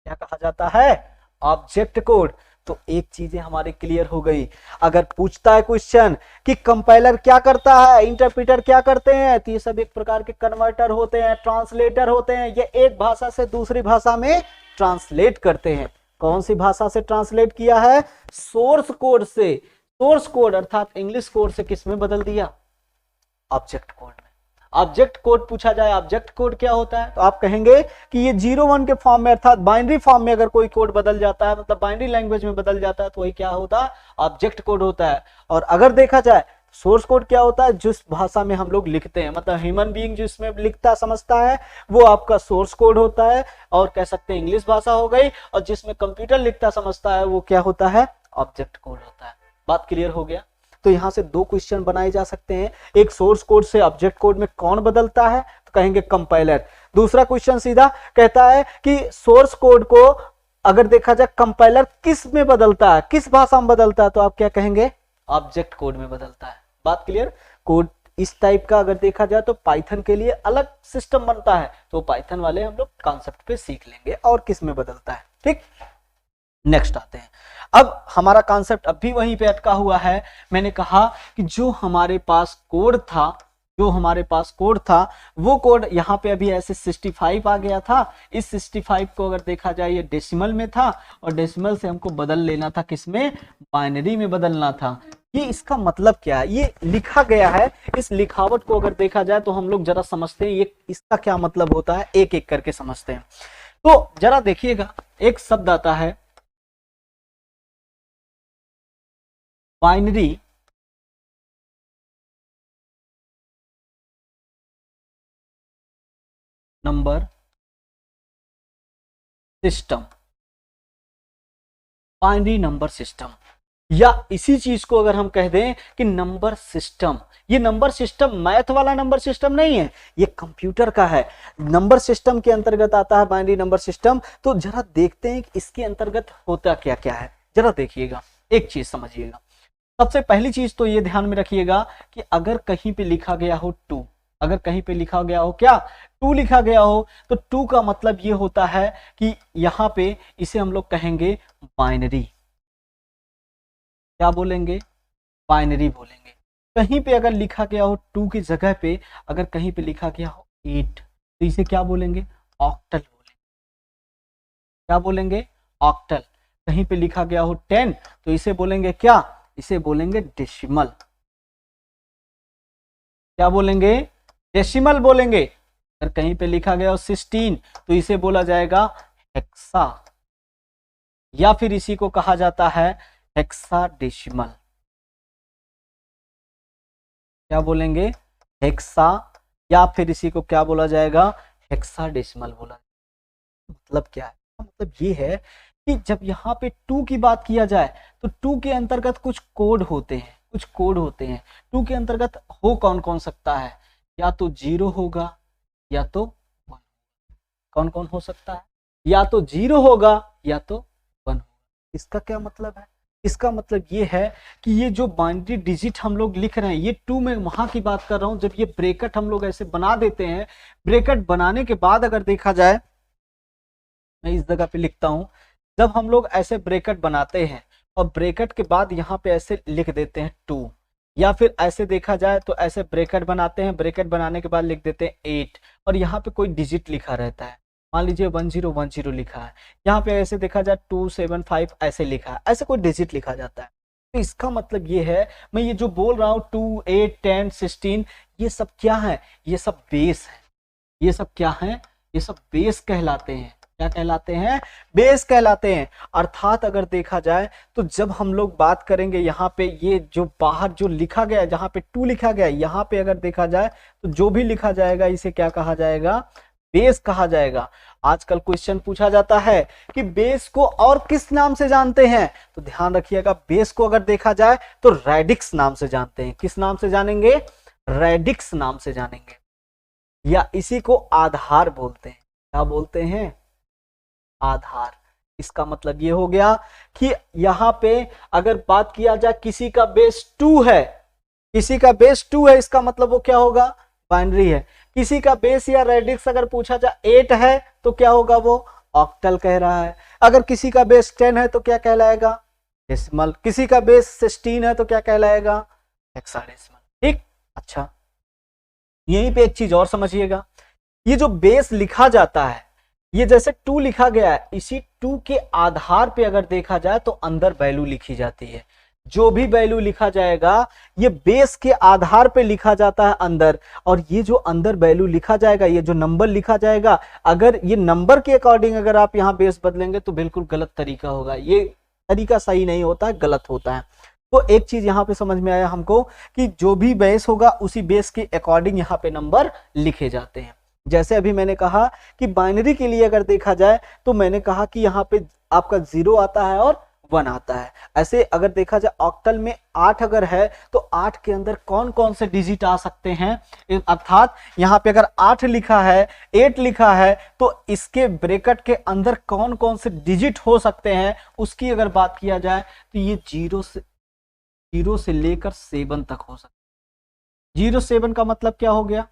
क्या कहा जाता है? Object code. तो एक चीजें हमारे क्लियर हो गई। अगर पूछता है क्वेश्चन कि कंपाइलर क्या करता है, इंटरप्रेटर क्या करते हैं, तो ये सब एक प्रकार के कन्वर्टर होते हैं, ट्रांसलेटर होते हैं। ये एक भाषा से दूसरी भाषा में ट्रांसलेट करते हैं। कौन सी भाषा से ट्रांसलेट किया है? सोर्स कोड से। सोर्स कोड अर्थात इंग्लिश कोड से किस में बदल दिया? ऑब्जेक्ट कोड में। ऑब्जेक्ट कोड पूछा जाए, ऑब्जेक्ट कोड क्या होता है, तो आप कहेंगे कि ये 0 1 के फॉर्म में अर्थात बाइनरी फॉर्म में अगर कोई कोड बदल जाता है, मतलब बाइनरी लैंग्वेज में बदल जाता है, तो वही क्या होता है? ऑब्जेक्ट कोड होता है। और अगर देखा जाए सोर्स कोड क्या होता है? जिस भाषा में हम लोग लिखते हैं, मतलब ह्यूमन बीइंग जिसमें लिखता समझता है, वो आपका सोर्स कोड होता है। और कह सकते हैं इंग्लिश भाषा हो गई। और जिसमें कंप्यूटर लिखता समझता है, वो क्या होता है? ऑब्जेक्ट कोड होता है। बात क्लियर हो गया? तो यहां से दो क्वेश्चन बनाए जा सकते हैं। एक, सोर्स कोड से ऑब्जेक्ट कोड में कौन बदलता है, तो कहेंगे कंपाइलर। दूसरा क्वेश्चन सीधा कहता है कि सोर्स कोड को अगर देखा जाए कंपाइलर किस में बदलता है, किस भाषा में बदलता है, तो आप क्या कहेंगे? ऑब्जेक्ट कोड में बदलता है। बात क्लियर? कोड इस टाइप का अगर देखा जाए तो पाइथन के लिए अलग सिस्टम बनता है, तो पाइथन वाले हम लोग कॉन्सेप्ट पे सीख लेंगे और किस में बदलता है। ठीक, नेक्स्ट आते हैं। अब हमारा कॉन्सेप्ट अब भी वहीं पे अटका हुआ है। मैंने कहा कि जो हमारे पास कोड था, वो कोड यहाँ पे अभी ऐसे 65 आ गया था। इस 65 को अगर देखा जाए ये डेसिमल में था, और डेसिमल से हमको बदल लेना था किसमें? बाइनरी में बदलना था। ये इसका मतलब क्या है? ये लिखा गया है। इस लिखावट को अगर देखा जाए तो हम लोग जरा समझते हैं ये इसका क्या मतलब होता है, एक एक करके समझते हैं। तो जरा देखिएगा, एक शब्द आता है binary number system. Binary number system, या इसी चीज को अगर हम कह दें कि नंबर सिस्टम। ये नंबर सिस्टम मैथ वाला नंबर सिस्टम नहीं है, ये कंप्यूटर का है। नंबर सिस्टम के अंतर्गत आता है बाइनरी नंबर सिस्टम। तो जरा देखते हैं कि इसके अंतर्गत होता क्या क्या है। जरा देखिएगा, एक चीज समझिएगा। सबसे पहली चीज तो ये ध्यान में रखिएगा कि अगर कहीं पे लिखा गया हो 2, अगर कहीं पे लिखा गया हो क्या? 2 लिखा गया हो, तो 2 का मतलब ये होता है कि यहाँ पे इसे हम लोग कहेंगे बाइनरी। क्या बोलेंगे? बाइनरी बोलेंगे। कहीं पे अगर लिखा गया हो 2 की जगह पे, अगर कहीं पे लिखा गया हो 8, तो इसे क्या बोलेंगे? ऑक्टल बोलेंगे। क्या बोलेंगे? ऑक्टल। कहीं पे लिखा गया हो 10, तो इसे बोलेंगे क्या? इसे बोलेंगे डेसिमल। क्या बोलेंगे? डेसिमल बोलेंगे। अगर कहीं पे लिखा गया हो 16, तो इसे बोला जाएगा हेक्सा, या फिर इसी को कहा जाता है हेक्साडेसिमल। क्या बोलेंगे? हेक्सा, या फिर इसी को क्या बोला जाएगा? हेक्साडेसिमल बोला। मतलब क्या है? मतलब ये है कि जब यहाँ पे 2 की बात किया जाए तो 2 के अंतर्गत कुछ कोड होते हैं, 2 के अंतर्गत हो कौन कौन सकता है? या तो 0 होगा, या तो 1। कौन कौन हो सकता है? या तो 0 होगा, या तो 1 होगा। इसका क्या मतलब है? इसका मतलब ये है कि ये जो बाइनरी डिजिट हम लोग लिख रहे हैं, ये 2 में वहां की बात कर रहा हूं, जब ये ब्रैकेट हम लोग ऐसे बना देते हैं, ब्रैकेट बनाने के बाद अगर देखा जाए, मैं इस जगह पे लिखता हूं, जब हम लोग ऐसे ब्रैकेट बनाते हैं और ब्रैकेट के बाद यहाँ पे ऐसे लिख देते हैं 2, या फिर ऐसे देखा जाए तो ऐसे ब्रैकेट बनाते हैं, ब्रैकेट बनाने के बाद लिख देते हैं 8 और यहाँ पे कोई डिजिट लिखा रहता है, मान लीजिए 1010 लिखा है, यहाँ पे ऐसे देखा जाए 275 ऐसे लिखा है, ऐसे कोई डिजिट लिखा जाता है। तो इसका मतलब ये है, मैं ये जो बोल रहा हूँ 2, 8, 10, 16, ये सब क्या है? ये सब बेस है। ये सब क्या है? ये सब बेस कहलाते हैं। क्या कहलाते हैं? बेस कहलाते हैं। अर्थात अगर देखा जाए तो जब हम लोग बात करेंगे यहाँ पे, ये जो बाहर जो लिखा गया है, जहाँ पे 2 लिखा गया है, यहाँ पे अगर देखा जाए तो जो भी लिखा जाएगा इसे क्या कहा जाएगा? बेस कहा जाएगा। आजकल क्वेश्चन पूछा जाता है कि बेस को और किस नाम से जानते हैं, तो ध्यान रखिएगा, बेस को अगर देखा जाए तो रेडिक्स नाम से जानते हैं। किस नाम से जानेंगे? रेडिक्स नाम से जानेंगे, या इसी को आधार बोलते हैं। क्या बोलते हैं? आधार। इसका मतलब ये हो गया कि यहां पे अगर बात किया जाए किसी का बेस 2 है, किसी का बेस 2 है, इसका मतलब वो क्या होगा? बाइनरी है। किसी का बेस या रेडिक्स अगर पूछा जाए 8 है तो क्या होगा? वो ऑक्टल कह रहा है। अगर किसी का बेस 10 है तो क्या कहलाएगा? डेसिमल। किसी का बेस 16 है तो क्या कहलाएगा? हेक्साडेसिमल। ठीक, अच्छा, यहीं पे एक चीज और समझिएगा, ये जो बेस लिखा जाता है, ये जैसे 2 लिखा गया है, इसी 2 के आधार पे अगर देखा जाए तो अंदर वैल्यू लिखी जाती है। जो भी वैल्यू लिखा जाएगा ये बेस के आधार पे लिखा जाता है अंदर, और ये जो अंदर वैल्यू लिखा जाएगा, ये जो नंबर लिखा जाएगा, अगर ये नंबर के अकॉर्डिंग अगर आप यहाँ बेस बदलेंगे तो बिल्कुल गलत तरीका होगा। ये तरीका सही नहीं होता है, गलत होता है। तो एक चीज यहाँ पे समझ में आया हमको कि जो भी बेस होगा उसी बेस के अकॉर्डिंग यहाँ पे नंबर लिखे जाते हैं। जैसे अभी मैंने कहा कि बाइनरी के लिए अगर देखा जाए तो मैंने कहा कि यहाँ पे आपका 0 आता है और 1 आता है। ऐसे अगर देखा जाए ऑक्टल में 8 अगर है तो 8 के अंदर कौन कौन से डिजिट आ सकते हैं, अर्थात यहाँ पे अगर 8 लिखा है, 8 लिखा है, तो इसके ब्रैकेट के अंदर कौन कौन से डिजिट हो सकते हैं, उसकी अगर बात किया जाए तो ये 0 से लेकर 7 तक हो सकता है। 0 7 का मतलब क्या हो गया?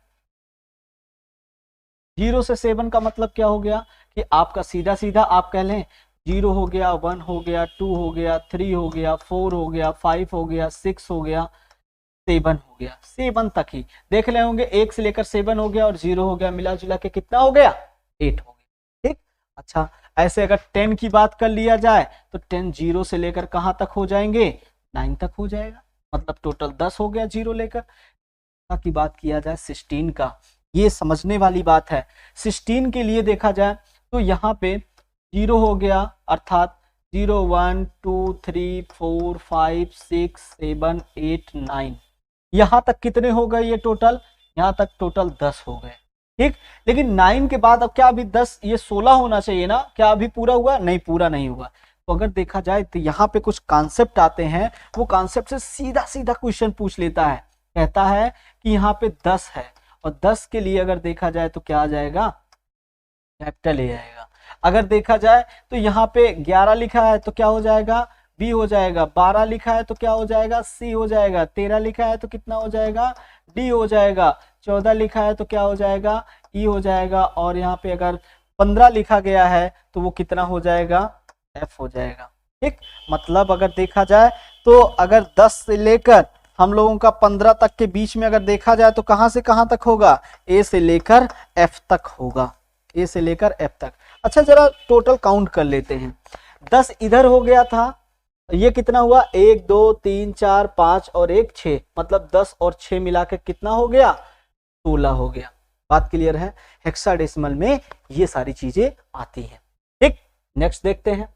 0 से 7 का मतलब क्या हो गया कि आपका सीधा सीधा आप कह लें 0 हो गया, 1 हो गया, 2 हो गया, 3 हो गया, 4 हो गया, 5 हो गया, 6 हो गया, 7 हो गया। 7 तक ही देख ले होंगे, 1 से लेकर 7 हो गया और 0 हो गया, मिला जुला के कितना हो गया? 8 हो गया। ठीक, अच्छा, ऐसे अगर 10 की बात कर लिया जाए तो 10 0 से लेकर कहां तक हो जाएंगे? 9 तक हो जाएगा, मतलब टोटल 10 हो गया 0 लेकर। की बात किया जाए 16 का, ये समझने वाली बात है। 16 के लिए देखा जाए तो यहाँ पे 0 हो गया, अर्थात 0 1 2 3 4 5 6 7 8 9, यहाँ तक कितने हो गए ये टोटल? यहाँ तक टोटल 10 हो गए। ठीक, लेकिन 9 के बाद अब क्या अभी 10, ये 16 होना चाहिए ना? क्या अभी पूरा हुआ? नहीं, पूरा नहीं हुआ। तो अगर देखा जाए तो यहाँ पे कुछ कॉन्सेप्ट आते हैं, वो कॉन्सेप्ट से सीधा सीधा क्वेश्चन पूछ लेता है, कहता है कि यहाँ पे 10 है और 10 के लिए अगर देखा जाए तो क्या आ जाएगा? कैपिटल ए आएगा। अगर देखा जाए तो यहाँ पे 11 लिखा है तो क्या हो जाएगा? बी हो जाएगा। 12 लिखा है तो क्या हो जाएगा? सी हो जाएगा। 13 लिखा है तो कितना हो जाएगा? डी हो जाएगा। 14 लिखा है तो क्या हो जाएगा? ई हो जाएगा। और यहाँ पे अगर 15 लिखा गया है तो वो कितना हो जाएगा? एफ हो जाएगा। ठीक, मतलब अगर देखा जाए तो अगर 10 से लेकर हम लोगों का 15 तक के बीच में अगर देखा जाए तो कहां से कहां तक होगा? ए से लेकर एफ तक होगा, ए से लेकर एफ तक। अच्छा, जरा टोटल काउंट कर लेते हैं। 10 इधर हो गया था, ये कितना हुआ? 1 2 3 4 5 और 1 6, मतलब 10 और 6 मिला के कितना हो गया? 16 हो गया। बात क्लियर है? हेक्साडेसिमल में ये सारी चीजें आती हैं। ठीक, नेक्स्ट देखते हैं।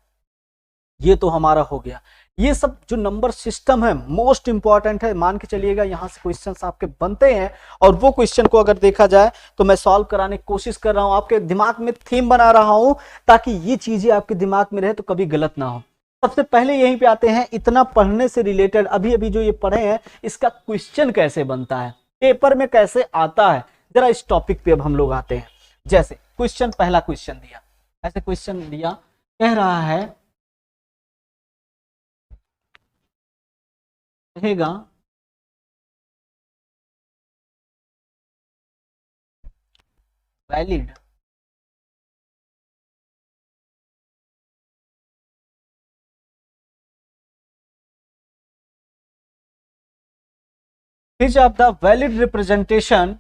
ये तो हमारा हो गया। ये सब जो नंबर सिस्टम है मोस्ट इंपॉर्टेंट है, मान के चलिएगा यहाँ से क्वेश्चंस आपके बनते हैं, और वो क्वेश्चन को अगर देखा जाए तो मैं सॉल्व कराने की कोशिश कर रहा हूँ, आपके दिमाग में थीम बना रहा हूँ ताकि ये चीजें आपके दिमाग में रहे तो कभी गलत ना हो। सबसे पहले यहीं पे आते हैं, इतना पढ़ने से रिलेटेड अभी अभी जो ये पढ़े हैं इसका क्वेश्चन कैसे बनता है, पेपर में कैसे आता है, जरा इस टॉपिक पे अब हम लोग आते हैं। जैसे क्वेश्चन, पहला क्वेश्चन दिया, ऐसे क्वेश्चन दिया कह रहा है रहेगा valid which of the valid representation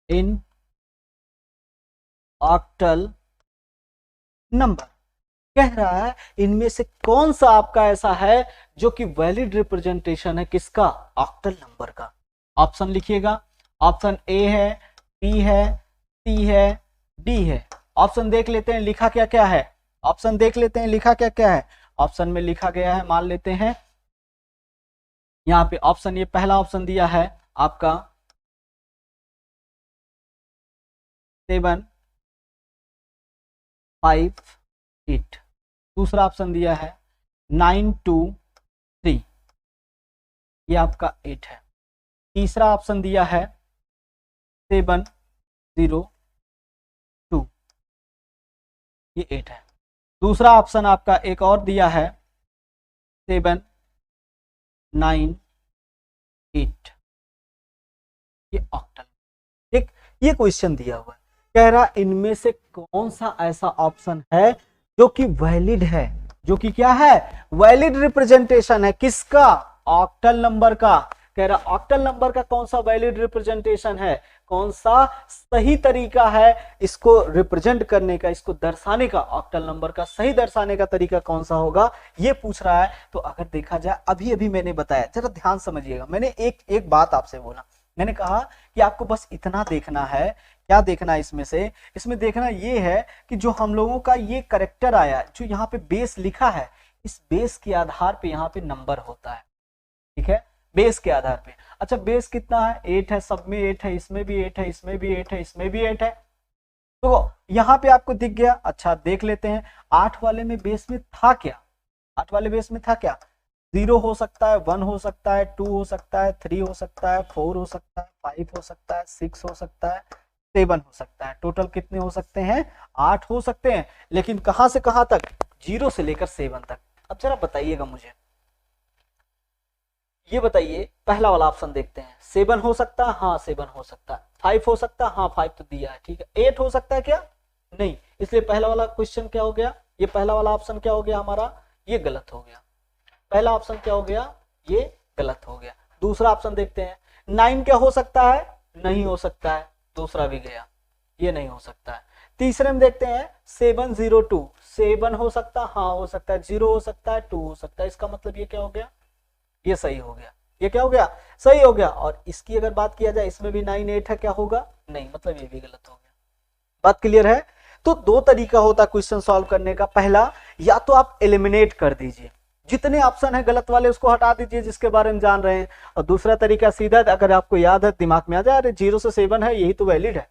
in octal number। कह रहा है इनमें से कौन सा आपका ऐसा है जो कि वैलिड रिप्रेजेंटेशन है किसका, ऑक्टल नंबर का। ऑप्शन लिखिएगा, ऑप्शन ए है, बी है, सी है, डी है। ऑप्शन देख लेते हैं लिखा क्या क्या है, ऑप्शन देख लेते हैं लिखा क्या क्या है। ऑप्शन में लिखा गया है, मान लेते हैं यहाँ पे ऑप्शन, ये पहला ऑप्शन दिया है आपका 7, 5, 8। दूसरा ऑप्शन दिया है 9, 2, 3, ये आपका 8 है। तीसरा ऑप्शन दिया है 7, 0, 2, ये 8 है। दूसरा ऑप्शन आपका एक और दिया है 7, 9, 8, ये ऑक्टल। ठीक, ये क्वेश्चन दिया हुआ है, कह रहा इनमें से कौन सा ऐसा ऑप्शन है जो कि वैलिड है, जो कि क्या है, वैलिड रिप्रेजेंटेशन है किसका, ऑक्टल नंबर का। कह रहा ऑक्टल नंबर का कौन सा वैलिड रिप्रेजेंटेशन है, कौन सा सही तरीका है इसको रिप्रेजेंट करने का, इसको दर्शाने का, ऑक्टल नंबर का सही दर्शाने का तरीका कौन सा होगा, ये पूछ रहा है। तो अगर देखा जाए अभी अभी मैंने बताया, जरा ध्यान समझिएगा, मैंने एक बात आपसे बोला, मैंने कहा कि आपको बस इतना देखना है। क्या देखना है इसमें से, इसमें देखना ये है कि जो हम लोगों का ये करेक्टर आया, जो यहाँ पे बेस लिखा है, इस बेस के आधार पे यहाँ पे नंबर होता है। ठीक है, बेस के आधार पे। अच्छा बेस कितना है, 8 है, सब में 8 है, इसमें भी 8 है, इसमें भी 8 है, इसमें भी 8 है। तो यहाँ पे आपको दिख गया। अच्छा देख लेते हैं 8 वाले में बेस में था क्या, 8 वाले बेस में था क्या, 0 हो सकता है, 1 हो सकता है, 2 हो सकता है, 3 हो सकता है, 4 हो सकता है, 5 हो सकता है, 6 हो सकता है, 7 हो सकता है। टोटल कितने हो सकते हैं, 8 हो सकते हैं। लेकिन कहां से कहां तक, 0 से लेकर 7 तक। अब जरा बताइएगा मुझे, ये बताइए, पहला वाला ऑप्शन देखते हैं, 7 हो सकता है, हाँ 7 हो सकता है। 5 हो सकता है, हाँ 5 तो दिया है, ठीक है। 8 हो सकता है क्या, नहीं, इसलिए पहला वाला क्वेश्चन क्या हो गया, ये पहला वाला ऑप्शन क्या हो गया हमारा, ये गलत हो गया। पहला ऑप्शन क्या हो गया, ये गलत हो गया। दूसरा ऑप्शन देखते हैं, 9 क्या हो सकता है, नहीं हो सकता है, दूसरा भी गया, ये नहीं हो सकता है। तीसरे में देखते हैं 702, 7 हो सकता है, हाँ हो सकता है, 0 हो सकता है, 2 हो सकता है। इसका मतलब ये क्या हो गया, ये सही हो गया, ये क्या हो गया, सही हो गया। और इसकी अगर बात किया जाए, इसमें भी 9, 8 है, क्या होगा, नहीं, मतलब ये भी गलत हो गया। बात क्लियर है। तो दो तरीका होता है क्वेश्चन सॉल्व करने का, पहला या तो आप एलिमिनेट कर दीजिए, जितने ऑप्शन है गलत वाले उसको हटा दीजिए जिसके बारे में जान रहे हैं। और दूसरा तरीका सीधा, अगर आपको याद है, दिमाग में आ जाए, अरे 0 से 7 है, यही तो वैलिड है,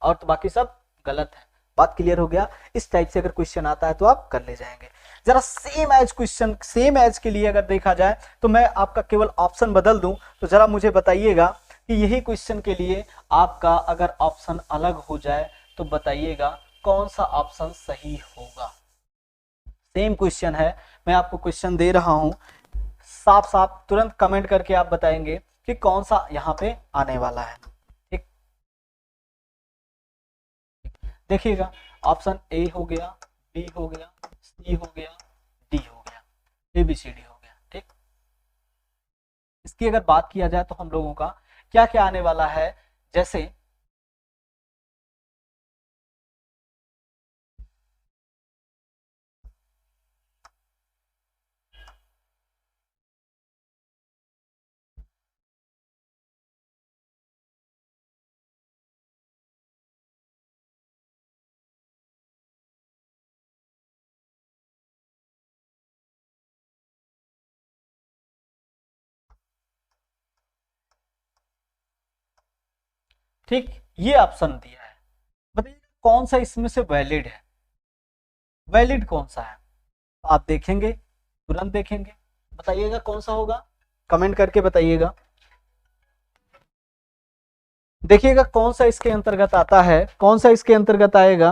और तो बाकी सब गलत है। बात क्लियर हो गया। इस टाइप से अगर क्वेश्चन आता है तो आप कर ले जाएंगे। जरा same as question, same as के लिए अगर देखा जाए तो मैं आपका केवल ऑप्शन बदल दूं, तो जरा मुझे बताइएगा कि यही क्वेश्चन के लिए आपका अगर ऑप्शन अलग हो जाए तो बताइएगा कौन सा ऑप्शन सही होगा। सेम क्वेश्चन है, मैं आपको क्वेश्चन दे रहा हूं, साफ साफ तुरंत कमेंट करके आप बताएंगे कि कौन सा यहाँ पे आने वाला है। ठीक, देखिएगा, ऑप्शन ए हो गया, बी हो गया, सी हो गया, डी हो गया, ABCD हो गया। ठीक, इसकी अगर बात किया जाए तो हम लोगों का क्या क्या आने वाला है, जैसे ठीक, ये ऑप्शन दिया है, बताइए कौन सा इसमें से वैलिड है, वैलिड कौन सा है। आप देखेंगे, तुरंत देखेंगे, बताइएगा कौन सा होगा, कमेंट करके बताइएगा। देखिएगा कौन सा इसके अंतर्गत आता है, कौन सा इसके अंतर्गत आएगा।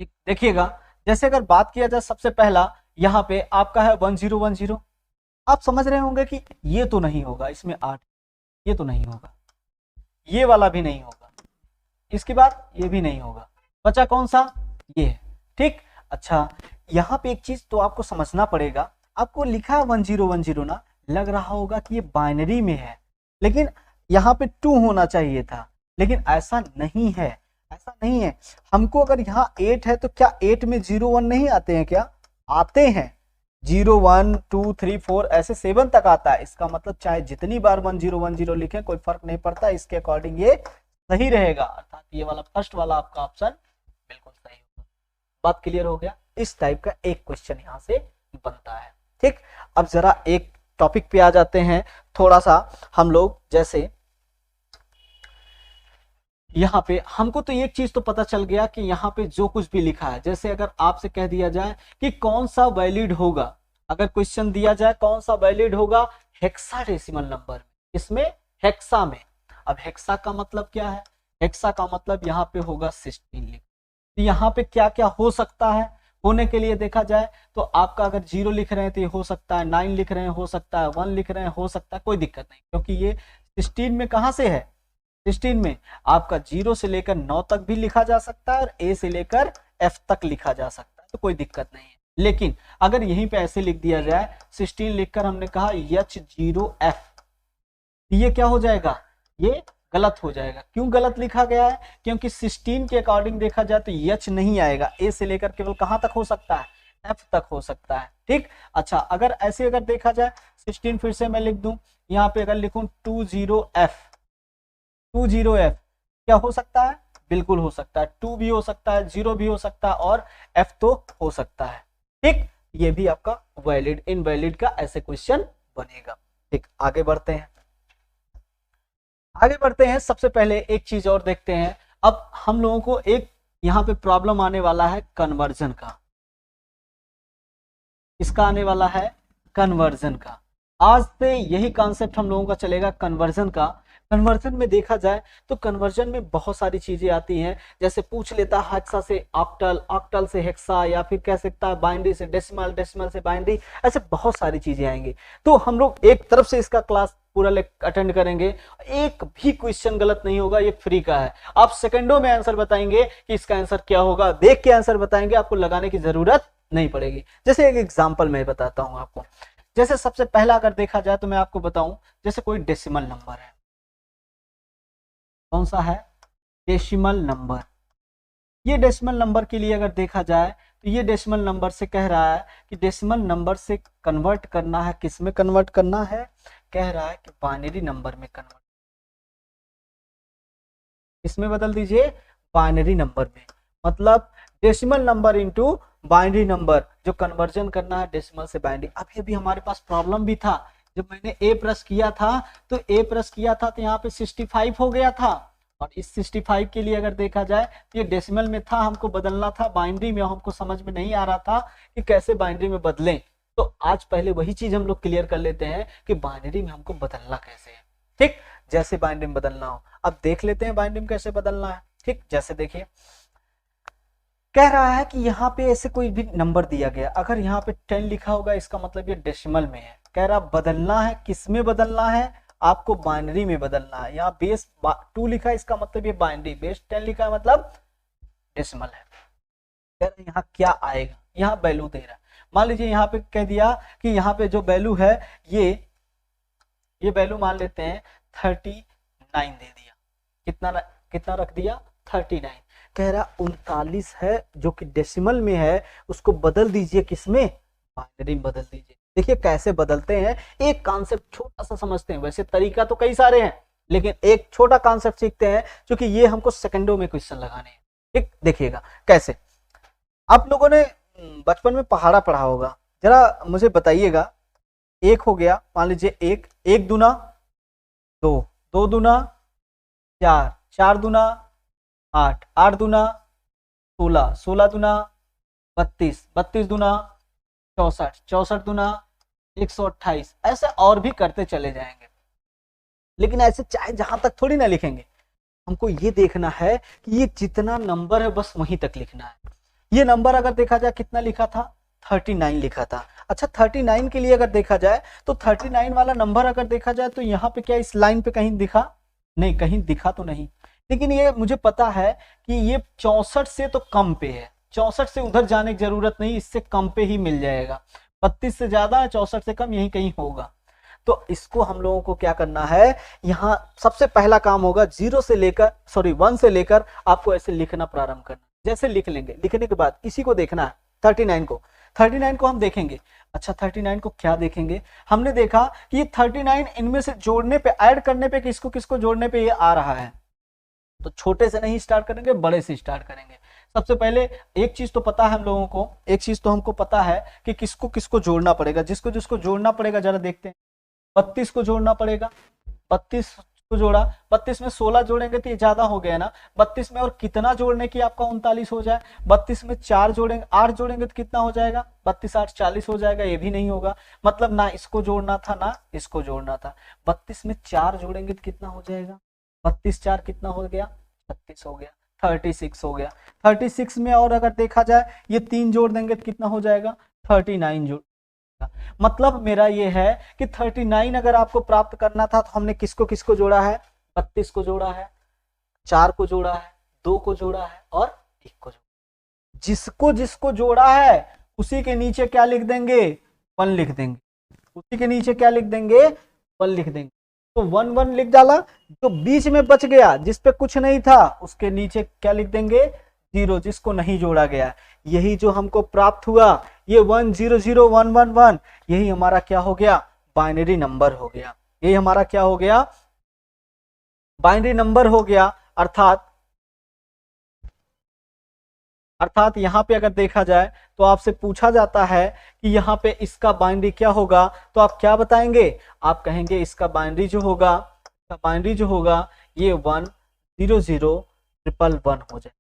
देखिएगा, जैसे अगर बात किया जाए सबसे पहला यहाँ पे आपका है 1010, आप समझ रहे होंगे कि ये तो नहीं होगा, इसमें 8, ये तो नहीं होगा, ये वाला भी नहीं होगा, इसके बाद ये भी नहीं होगा, बचा कौन सा, ये। ठीक, अच्छा यहाँ पे एक चीज तो आपको समझना पड़ेगा, आपको लिखा है 1010 ना, लग रहा होगा कि ये बाइनरी में है, लेकिन यहाँ पे 2 होना चाहिए था, लेकिन ऐसा नहीं है, ऐसा नहीं है। हमको अगर यहाँ 8 है तो क्या 8 में 0 1 नहीं आते हैं क्या, आते हैं, 0 1 2 3 4 ऐसे 7 तक आता है। इसका मतलब चाहे जितनी बार 1010 लिखें कोई फर्क नहीं पड़ता, इसके अकॉर्डिंग ये सही रहेगा, अर्थात ये वाला फर्स्ट वाला आपका ऑप्शन बिल्कुल सही होगा। बात क्लियर हो गया, इस टाइप का एक क्वेश्चन यहाँ से बनता है। ठीक, अब जरा एक टॉपिक पे आ जाते हैं, थोड़ा सा हम लोग, जैसे यहाँ पे हमको तो एक चीज तो पता चल गया कि यहाँ पे जो कुछ भी लिखा है, जैसे अगर आपसे कह दिया जाए कि कौन सा वैलिड होगा, अगर क्वेश्चन दिया जाए कौन सा वैलिड होगा हेक्साडेसिमल नंबर में, इसमें हेक्सा में। अब हेक्सा का मतलब क्या है, हेक्सा का मतलब यहाँ पे होगा 16 लिख, तो यहाँ पे क्या क्या हो सकता है, होने के लिए देखा जाए तो आपका अगर 0 लिख रहे हैं तो ये हो सकता है, 9 लिख रहे हैं हो सकता है, 1 लिख रहे हैं हो सकता है, कोई दिक्कत नहीं, क्योंकि ये 16 में कहाँ से है, 16 में आपका 0 से लेकर 9 तक भी लिखा जा सकता है और A से लेकर F तक लिखा जा सकता है, तो कोई दिक्कत नहीं है। लेकिन अगर यहीं पे ऐसे लिख दिया जाए 16 लिखकर हमने कहा H0F, ये क्या हो जाएगा, ये गलत हो जाएगा। क्यों गलत लिखा गया है, क्योंकि 16 के अकॉर्डिंग देखा जाए तो H नहीं आएगा, A से लेकर केवल कहां तक हो सकता है, F तक हो सकता है। ठीक, अच्छा अगर ऐसे अगर देखा जाए 16 फिर से मैं लिख दूं, यहाँ पे अगर लिखूं 20F, 20F क्या हो सकता है, बिल्कुल हो सकता है, 2 भी हो सकता है, 0 भी हो सकता है और F तो हो सकता है। ठीक, ये भी आपका वैलिड इनवैलिड का ऐसे क्वेश्चन बनेगा। ठीक, आगे बढ़ते हैं, आगे बढ़ते हैं। सबसे पहले एक चीज और देखते हैं, अब हम लोगों को एक यहाँ पे प्रॉब्लम आने वाला है कन्वर्जन का, इसका आने वाला है कन्वर्जन का। आज से यही कॉन्सेप्ट हम लोगों का चलेगा कन्वर्जन का। कन्वर्जन में देखा जाए तो कन्वर्जन में बहुत सारी चीजें आती हैं, जैसे पूछ लेता है हेक्सा से ऑक्टल, ऑक्टल से हेक्सा, या फिर कह सकता है बाइनरी से डेसिमल, डेसिमल से बाइनरी, ऐसे बहुत सारी चीजें आएंगी। तो हम लोग एक तरफ से इसका क्लास पूरा अटेंड करेंगे, एक भी क्वेश्चन गलत नहीं होगा, ये फ्री का है। आप सेकंडों में आंसर बताएंगे कि इसका आंसर क्या होगा, देख के आंसर बताएंगे, आपको लगाने की जरूरत नहीं पड़ेगी। जैसे एक एग्जांपल मैं बताता हूं आपको, जैसे सबसे पहला अगर देखा जाए तो मैं आपको बताऊं, जैसे कोई डेसिमल नंबर है, कौन सा है, डेसिमल नंबर। ये डेसिमल नंबर के लिए अगर देखा जाए तो ये डेसिमल नंबर से कह रहा है कि डेसिमल नंबर से कन्वर्ट करना है, किस में कन्वर्ट करना है, कह रहा है कि बाइनरी नंबर में कन्वर्ट, इसमें बदल दीजिए बाइनरी नंबर में, मतलब decimal number into binary number, जो कन्वर्जन करना है डेसिमल से बाइनरी। अभी अभी हमारे पास प्रॉब्लम भी था, जब मैंने ए प्लस किया था तो यहाँ पे 65 हो गया था, और इस 65 के लिए अगर देखा जाए तो ये डेसिमल में था, हमको बदलना था बाइनरी में, हमको समझ में नहीं आ रहा था कि कैसे बाइनरी में बदलें। तो आज पहले वही चीज हम लोग क्लियर कर लेते हैं कि बाइनरी में हमको बदलना कैसे है। ठीक, जैसे बाइनरी में बदलना हो, अब देख लेते हैं बाइनरी में कैसे बदलना है। ठीक, जैसे देखिए कह रहा है कि यहाँ पे ऐसे कोई भी नंबर दिया गया, अगर यहाँ पे 10 लिखा होगा इसका मतलब ये डेसिमल में है। कह रहा बदलना है, किस में बदलना है, आपको बाइनरी में बदलना है। यहाँ बेस 2 लिखा है इसका मतलब ये बाइनरी, बेस 10 लिखा है मतलब डेसिमल है। कह रहा यहाँ क्या आएगा, यहाँ वैल्यू दे रहा है, मान लीजिए यहाँ पे कह दिया कि यहाँ पे जो वैल्यू है ये वैल्यू मान लेते हैं 39 दे दिया, कितना रख दिया 39। कह रहा 39 है जो कि डेसिमल में है, उसको बदल दीजिए किसमें, बाइनरी में बदल दीजिए। देखिए कैसे बदलते हैं, एक कॉन्सेप्ट छोटा सा समझते हैं, वैसे तरीका तो कई सारे हैं लेकिन एक छोटा कॉन्सेप्ट सीखते हैं, क्योंकि ये हमको सेकंडों में क्वेश्चन लगाने हैं। ठीक, देखिएगा कैसे। आप लोगों ने बचपन में पहाड़ा पढ़ा होगा, जरा मुझे बताइएगा, एक हो गया, मान लीजिए एक दूना 2, 2 दूना 4, 4 दूना 8, 8 दूना 16, 16 दूना 32, 32 दूना 64, 64 दूना 128, ऐसे और भी करते चले जाएंगे। लेकिन ऐसे चाहे जहां तक थोड़ी ना लिखेंगे, हमको ये देखना है कि ये जितना नंबर है बस वहीं तक लिखना है। ये नंबर अगर देखा जाए कितना लिखा था, 39 लिखा था। अच्छा 39 के लिए अगर देखा जाए तो 39 वाला नंबर अगर देखा जाए तो यहाँ पे क्या इस लाइन पे कहीं दिखा नहीं, कहीं दिखा तो नहीं, लेकिन ये मुझे पता है कि ये 64 से तो कम पे है, 64 से उधर जाने की जरूरत नहीं, इससे कम पे ही मिल जाएगा। 32 से ज्यादा है, 64 से कम, यही कहीं होगा। तो इसको हम लोगों को क्या करना है, यहाँ सबसे पहला काम होगा 1 से लेकर आपको ऐसे लिखना प्रारंभ करना। जैसे लिख लेंगे, लिखने के बाद इसी को देखना है, 39 को हम देखेंगे। अच्छा 39 को क्या देखेंगे, हमने देखा कि ये 39 इनमें से जोड़ने पे, ऐड करने पे, किसको किसको जोड़ने पे ये आ रहा है। तो छोटे से नहीं स्टार्ट करेंगे, बड़े से स्टार्ट करेंगे। सबसे पहले एक चीज तो पता है हम लोगों को, एक चीज तो हमको पता है कि किसको किसको जोड़ना पड़ेगा। जिसको जिसको जोड़ना पड़ेगा जरा देखते हैं। 32 को जोड़ना पड़ेगा, 32 को जोड़ा, 32 में 16 जोड़ेंगे तो ये ज्यादा हो गया ना। 32 में और कितना जोड़ने की आपका 39 हो जाए, 32 में 4 जोड़ेंगे, 8 जोड़ेंगे तो कितना हो जाएगा, 32 8 40 हो जाएगा, ये भी नहीं होगा। मतलब ना इसको जोड़ना था ना इसको जोड़ना था। 32 में 4 जोड़ेंगे तो कितना हो जाएगा, 32 4 कितना हो गया, 36 हो गया, 36 हो गया। 36 में और अगर देखा जाए ये 3 जोड़ देंगे तो कितना हो जाएगा, 39 जोड़। मतलब मेरा ये है कि 39 अगर आपको प्राप्त करना था तो हमने किसको किसको जोड़ा है, 32 को जोड़ा है, 4 को जोड़ा है, 2 को जोड़ा है और 1 को जोड़ा। जिसको जिसको जोड़ा है उसी के नीचे क्या लिख देंगे, 1 लिख देंगे। उसी के नीचे क्या लिख देंगे, 1 लिख देंगे। तो 1 1 लिख डाला। जो बीच में बच गया जिसपे कुछ नहीं था उसके नीचे क्या लिख देंगे, 0, जिसको नहीं जोड़ा गया। यही जो हमको प्राप्त हुआ, ये 1 0 0 1 1 1, यही हमारा क्या हो गया, बाइनरी नंबर हो गया। यही हमारा क्या हो गया, बाइनरी नंबर हो गया। अर्थात यहाँ पे अगर देखा जाए तो आपसे पूछा जाता है कि यहाँ पे इसका बाइनरी क्या होगा, तो आप क्या बताएंगे, आप कहेंगे इसका बाइनरी जो होगा, ये 1 0 0 1 1 1 हो जाएगा।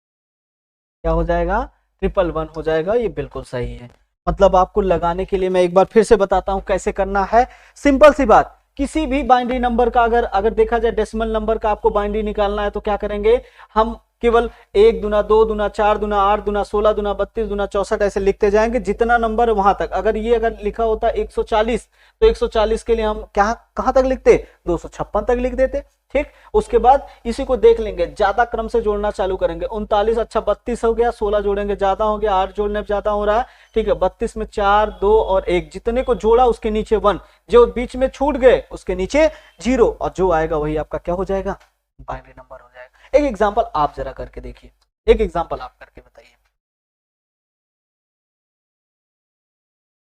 क्या हो जाएगा, 1 1 1 हो जाएगा। ये बिल्कुल सही है। मतलब आपको लगाने के लिए मैं एक बार फिर से बताता हूं कैसे करना है। सिंपल सी बात, किसी भी बाइनरी नंबर का अगर देखा जाए डेसिमल नंबर का आपको बाइनरी निकालना है तो क्या करेंगे, हम केवल 1 दूना 2 दूना 4 दूना 8 दूना 16 दूना 32 दूना 64 ऐसे लिखते जाएंगे, जितना नंबर वहां तक। अगर लिखा होता 140 तो 140 के लिए हम कहां तक लिखते, 256 तक लिख देते। ठीक, उसके बाद इसी को देख लेंगे, ज्यादा क्रम से जोड़ना चालू करेंगे। 39 अच्छा 32 हो गया, 16 जोड़ेंगे ज्यादा हो गया, 8 जोड़ने ज्यादा हो रहा है। ठीक है, 32 में 4 2 और 1, जितने को जोड़ा उसके नीचे 1, जो बीच में छूट गए उसके नीचे 0, और जो आएगा वही आपका क्या हो जाएगा, बाइनरी नंबर हो जाएगा। एक एग्जांपल आप जरा करके देखिए, एक एग्जांपल आप करके बताइए।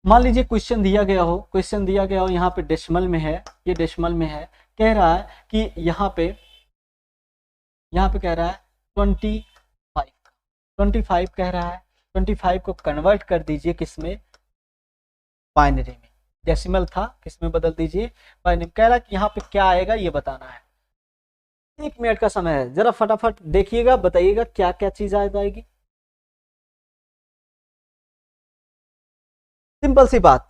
मान लीजिए क्वेश्चन दिया गया हो, यहाँ पे डेसिमल में है, ये डेसिमल में है, कह रहा है कि यहाँ पे कह रहा है 25 कह रहा है। 25 को कन्वर्ट कर दीजिए किसमें, बाइनरी में। डेसिमल था, किसमें बदल दीजिए, बाइनरी। कह रहा है कि यहाँ पे क्या आएगा ये बताना है। 1 मिनट का समय है, जरा फटाफट देखिएगा, बताइएगा क्या क्या चीज आ जाएगी। सिंपल सी बात,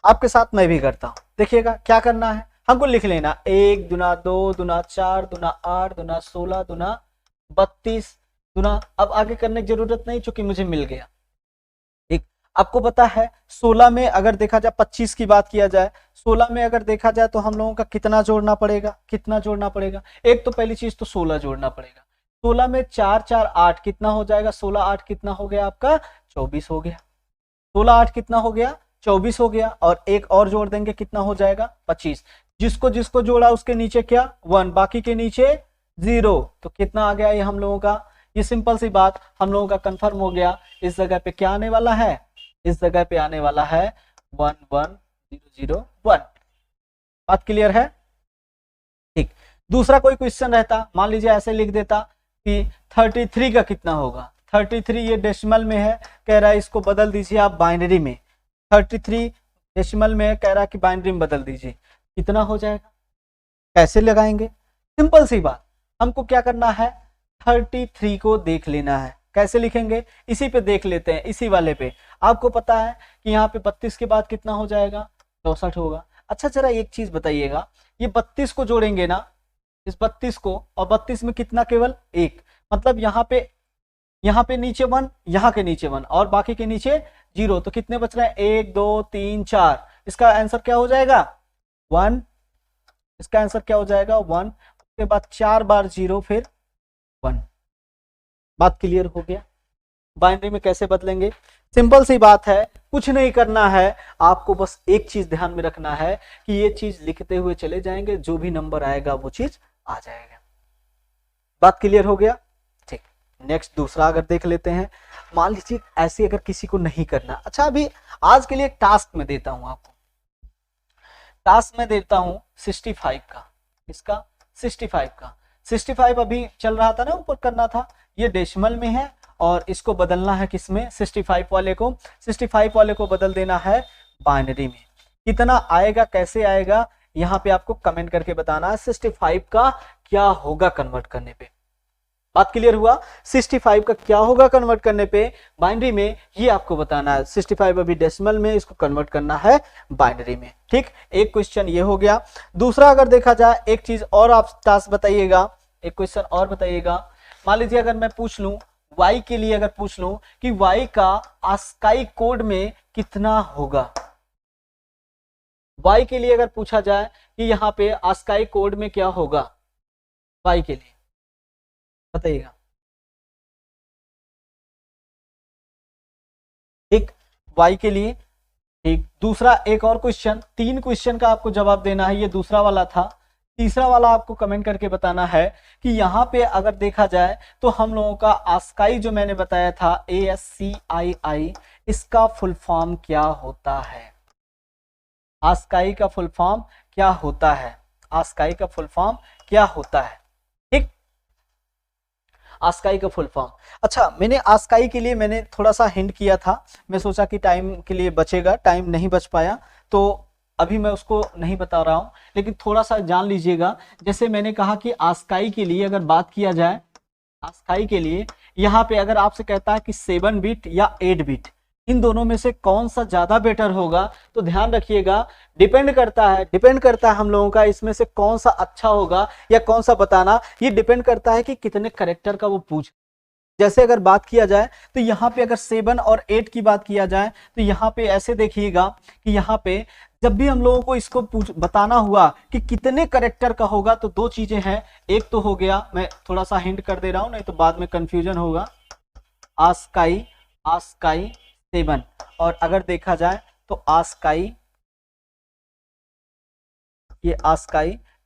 आपके साथ मैं भी करता हूं। देखिएगा क्या करना है, हमको लिख लेना 1 दूना 2 दूना 4 दूना 8 दूना 16 दूना 32 दूना, अब आगे करने की जरूरत नहीं चूंकि मुझे मिल गया। ठीक, आपको पता है 16 में अगर देखा जाए, 25 की बात किया जाए, 16 में अगर देखा जाए तो हम लोगों का कितना जोड़ना पड़ेगा, एक तो पहली चीज तो 16 जोड़ना पड़ेगा। 16 में 4 4 8 कितना हो जाएगा, 16 8 कितना हो गया आपका, 24 हो गया। 16 8 कितना हो गया, 24 हो गया। और एक और जोड़ देंगे, कितना हो जाएगा, 25। जिसको जिसको जोड़ा उसके नीचे क्या, 1, बाकी के नीचे 0, तो कितना आ गया ये हम लोगों का। ये सिंपल सी बात हम लोगों का कंफर्म हो गया। इस जगह पे क्या आने वाला है, इस जगह पे आने वाला है 1 1 0 0 1। बात क्लियर है। ठीक, दूसरा कोई क्वेश्चन रहता, मान लीजिए ऐसे लिख देता कि 33 का कितना होगा। 33 ये डेसिमल में है, कह रहा है इसको बदल दीजिए आप बाइनरी में। 33 डेसिमल में है, कह रहा है कि बाइनरी में बदल दीजिए, कितना हो जाएगा, कैसे लगाएंगे। सिंपल सी बात, हमको क्या करना है, 33 को देख लेना है। कैसे लिखेंगे, इसी पे देख लेते हैं, इसी वाले पे। आपको पता है कि यहाँ पे 32 के बाद कितना हो जाएगा, 64 होगा। अच्छा जरा एक चीज बताइएगा, ये 32 को जोड़ेंगे ना, इस 32 को, और 32 में कितना, केवल 1, मतलब यहाँ पे यहाँ पे नीचे 1, यहाँ के नीचे 1 और बाकी के नीचे 0, तो कितने बच रहे हैं 1 2 3 4। इसका आंसर क्या हो जाएगा 1, इसका आंसर क्या हो जाएगा 1, उसके बाद 4 बार 0 फिर 1। बात क्लियर हो गया। बाइनरी में कैसे बदलेंगे, सिंपल सी बात है, कुछ नहीं करना है, आपको बस एक चीज ध्यान में रखना है कि ये चीज लिखते हुए चले जाएंगे, जो भी नंबर आएगा वो चीज आ जाएगा। बात क्लियर हो गया। ठीक, नेक्स्ट दूसरा अगर देख लेते हैं, मान लीजिए ऐसे अगर किसी को नहीं करना, अच्छा अभी आज के लिए एक टास्क में देता हूं आपको, टास्क में देता हूं 65 का, इसका 65 का 65 अभी चल रहा था ना, ऊपर करना था, ये डेसिमल में है और इसको बदलना है किसमें 65 वाले को, 65 वाले को बदल देना है बाइनरी में। कितना आएगा, कैसे आएगा, यहाँ पे आपको कमेंट करके बताना है 65 का क्या होगा कन्वर्ट करने पे। बात क्लियर हुआ, 65 का क्या होगा कन्वर्ट करने पे बाइनरी में, ये आपको बताना है। 65 अभी डेसिमल में, इसको कन्वर्ट करना है बाइनरी में। ठीक, एक क्वेश्चन ये हो गया। दूसरा अगर देखा जाए, एक चीज और आप टास्क बताइएगा, एक क्वेश्चन और बताइएगा। मान लीजिए अगर मैं पूछ लूं y के लिए, अगर पूछ लूं कि y का ASCII कोड में कितना होगा, y के लिए अगर पूछा जाए कि यहाँ पे ASCII कोड में क्या होगा y के लिए, बताइएगा। ठीक, y के लिए। ठीक, दूसरा एक और क्वेश्चन, 3 क्वेश्चन का आपको जवाब देना है, ये दूसरा वाला था। तीसरा वाला आपको कमेंट करके बताना है कि यहाँ पे अगर देखा जाए तो हम लोगों का ASCII जो मैंने बताया था ASCII, इसका फुल फॉर्म क्या होता है, ASCII का फुल फॉर्म क्या होता है, ASCII का फुल फॉर्म क्या होता है। ठीक, ASCII का फुल फॉर्म। अच्छा, मैंने ASCII के लिए मैंने थोड़ा सा हिंट किया था, मैं सोचा कि टाइम के लिए बचेगा, टाइम नहीं बच पाया तो अभी मैं उसको नहीं बता रहा हूं, लेकिन थोड़ा सा जान लीजिएगा। जैसे मैंने कहा कि ASCII के लिए अगर बात किया जाए, ASCII के लिए यहाँ पे अगर आपसे कहता है कि 7 बिट या 8 बिट, इन दोनों में से कौन सा ज्यादा बेटर होगा, तो ध्यान रखिएगा डिपेंड करता है हम लोगों का इसमें से कौन सा अच्छा होगा या कौन सा बताना, ये डिपेंड करता है कि कितने करेक्टर का वो पूछ। जैसे अगर बात किया जाए तो यहाँ पे अगर 7 और 8 की बात किया जाए तो यहाँ पे ऐसे देखिएगा कि यहाँ पे जब भी हम लोगों को इसको बताना हुआ कि कितने करेक्टर का होगा, तो 2 चीजें हैं। एक तो हो गया, मैं थोड़ा सा हिंट कर दे रहा हूं नहीं तो बाद में कंफ्यूजन होगा, ASCII 7, और अगर देखा जाए तो ASCII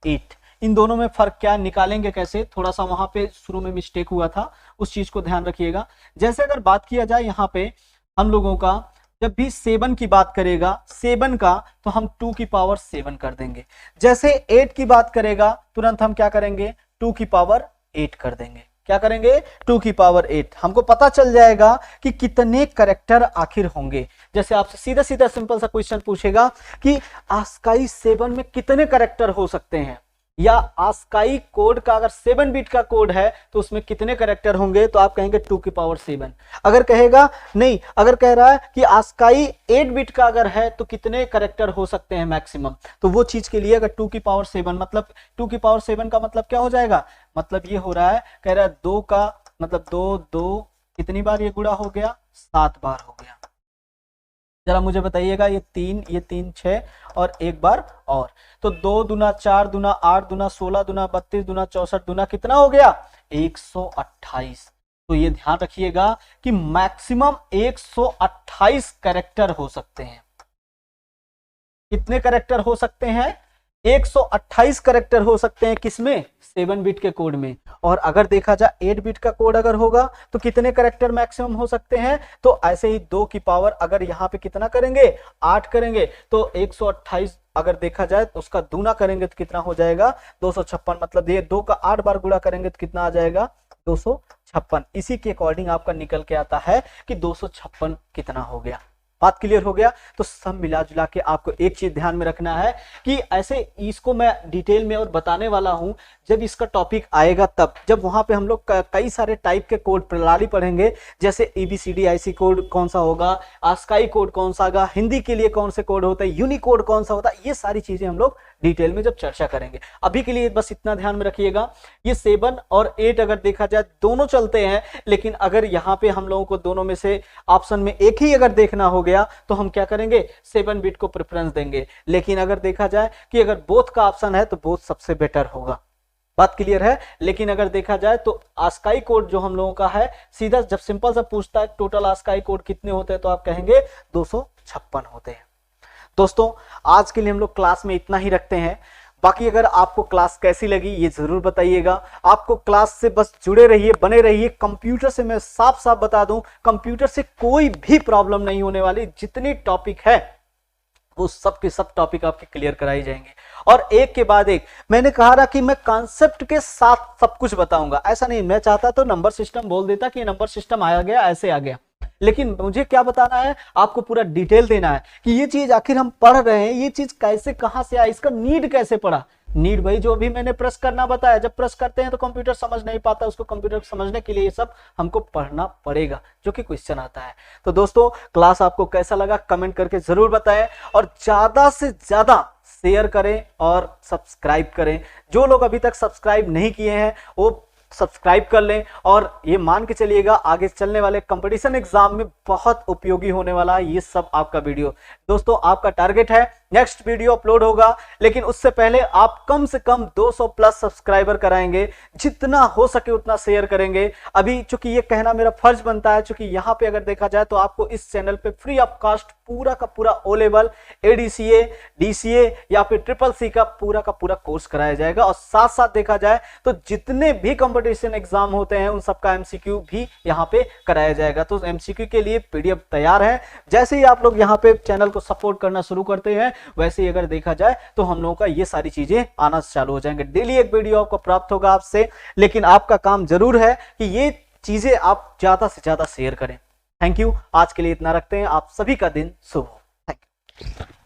8। इन दोनों में फर्क क्या निकालेंगे कैसे, थोड़ा सा वहां पे शुरू में मिस्टेक हुआ था, उस चीज को ध्यान रखिएगा। जैसे अगर बात किया जाए यहाँ पे हम लोगों का, जब भी 7 की बात करेगा 7 का, तो हम 2 की पावर 7 कर देंगे। जैसे 8 की बात करेगा तुरंत हम क्या करेंगे 2 की पावर 8 कर देंगे। क्या करेंगे 2 की पावर 8। हमको पता चल जाएगा कि कितने करेक्टर आखिर होंगे। जैसे आपसे सीधा सीधा सिंपल सा क्वेश्चन पूछेगा कि ASCII 7 में कितने करेक्टर हो सकते हैं, या ASCII कोड का अगर 7 बिट का कोड है तो उसमें कितने करेक्टर होंगे, तो आप कहेंगे 2 की पावर 7। अगर कहेगा नहीं, अगर कह रहा है कि ASCII 8 बिट का अगर है तो कितने करेक्टर हो सकते हैं मैक्सिमम, तो वो चीज के लिए अगर 2 की पावर 7, मतलब 2 की पावर 7 का मतलब क्या हो जाएगा, मतलब ये हो रहा है, कह रहा है 2 का मतलब 2 कितनी बार ये गुणा हो गया, 7 बार हो गया। जरा मुझे बताइएगा, ये 3 6 और एक बार और, तो 2 दूना 4 दूना 8 दूना 16 दूना 32 दूना 64 दूना कितना हो गया 128। तो ये ध्यान रखिएगा कि मैक्सिमम 128 कैरेक्टर हो सकते हैं। कितने कैरेक्टर हो सकते हैं, 128 कैरेक्टर हो सकते हैं, किसमें 7 बिट के कोड में। और अगर देखा जाए 8 बिट का कोड अगर होगा तो कितने कैरेक्टर मैक्सिमम हो सकते हैं, तो ऐसे ही 2 की पावर अगर यहाँ पे कितना करेंगे 8 करेंगे, तो 128 अगर देखा जाए तो उसका दूना करेंगे तो कितना हो जाएगा 256। मतलब ये 2 का 8 बार गुणा करेंगे तो कितना आ जाएगा 256। इसी के अकॉर्डिंग आपका निकल के आता है कि 256 कितना हो गया। बात क्लियर हो गया। तो सब मिला जुला के आपको एक चीज ध्यान में रखना है कि ऐसे इसको मैं डिटेल में और बताने वाला हूं जब इसका टॉपिक आएगा, तब जब वहां पे हम लोग कई सारे टाइप के कोड प्रणाली पढ़ेंगे, जैसे ABCD कोड कौन सा होगा, ASCII कोड कौन सा होगा, हिंदी के लिए कौन से कोड होता है, यूनिकोड कौन सा होता है, ये सारी चीजें हम लोग डिटेल में जब चर्चा करेंगे। अभी के लिए बस इतना ध्यान में रखिएगा, ये 7 और 8 अगर देखा जाए दोनों चलते हैं, लेकिन अगर यहाँ पे हम लोगों को दोनों में से ऑप्शन में एक ही अगर देखना हो गया तो हम क्या करेंगे, 7 बिट को प्रेफरेंस देंगे। लेकिन अगर देखा जाए कि अगर बोथ का ऑप्शन है तो बोथ सबसे बेटर होगा। बात क्लियर है। लेकिन अगर देखा जाए तो आस्काई कोड जो हम लोगों का है, सीधा जब सिंपल सा पूछता है टोटल आस्काई कोड कितने होते हैं तो आप कहेंगे 256 होते हैं। दोस्तों आज के लिए हम लोग क्लास में इतना ही रखते हैं। बाकी अगर आपको क्लास कैसी लगी ये जरूर बताइएगा। आपको क्लास से बस जुड़े रहिए, बने रहिए। कंप्यूटर से मैं साफ साफ बता दूं, कंप्यूटर से कोई भी प्रॉब्लम नहीं होने वाली। जितनी टॉपिक है वो सब के सब टॉपिक आपके क्लियर कराई जाएंगे, और एक के बाद एक। मैंने कहा था कि मैं कॉन्सेप्ट के साथ सब कुछ बताऊंगा, ऐसा नहीं। मैं चाहता तो नंबर सिस्टम बोल देता कि नंबर सिस्टम आया गया, ऐसे आ गया, लेकिन मुझे क्या बताना है, आपको पूरा डिटेल देना है कि ये चीज आखिर हम पढ़ रहे हैं, ये चीज कैसे कहां से आई, इसका नीड कैसे पड़ा। नीड भाई जो भी मैंने प्रेस करना बताया, जब प्रेस करते हैं तो कंप्यूटर समझ नहीं पाता, उसको कंप्यूटर समझने के लिए ये सब हमको पढ़ना पड़ेगा, जो कि क्वेश्चन आता है। तो दोस्तों क्लास आपको कैसा लगा कमेंट करके जरूर बताएं, और ज्यादा से ज्यादा शेयर करें और सब्सक्राइब करें। जो लोग अभी तक सब्सक्राइब नहीं किए हैं वो सब्सक्राइब कर लें, और ये मान के चलिएगा आगे चलने वाले कंपटीशन एग्जाम में बहुत उपयोगी होने वाला है ये सब आपका वीडियो। दोस्तों आपका टारगेट है नेक्स्ट वीडियो अपलोड होगा, लेकिन उससे पहले आप कम से कम 200 प्लस सब्सक्राइबर कराएंगे। जितना हो सके उतना शेयर करेंगे। अभी चूंकि ये कहना मेरा फर्ज बनता है, चूंकि यहाँ पे अगर देखा जाए तो आपको इस चैनल पे फ्री ऑफ कॉस्ट पूरा का पूरा ओ लेवल, एडीसीए, डीसीए या फिर ट्रिपल सी का पूरा कोर्स कराया जाएगा। और साथ साथ देखा जाए तो जितने भी कंपटीशन एग्जाम होते हैं उन सबका एमसीक्यू भी यहाँ पे कराया जाएगा। तो एमसीक्यू के लिए पीडीएफ तैयार है। जैसे ही आप लोग यहाँ पे चैनल को सपोर्ट करना शुरू करते हैं, वैसे ही अगर देखा जाए तो हम लोगों का ये सारी चीजें आना चालू हो जाएंगे। डेली एक वीडियो आपको प्राप्त होगा आपसे, लेकिन आपका काम जरूर है कि ये चीजें आप ज्यादा से ज्यादा शेयर करें। Thank you. आज के लिए इतना रखते हैं। आप सभी का दिन शुभ हो। Thank you.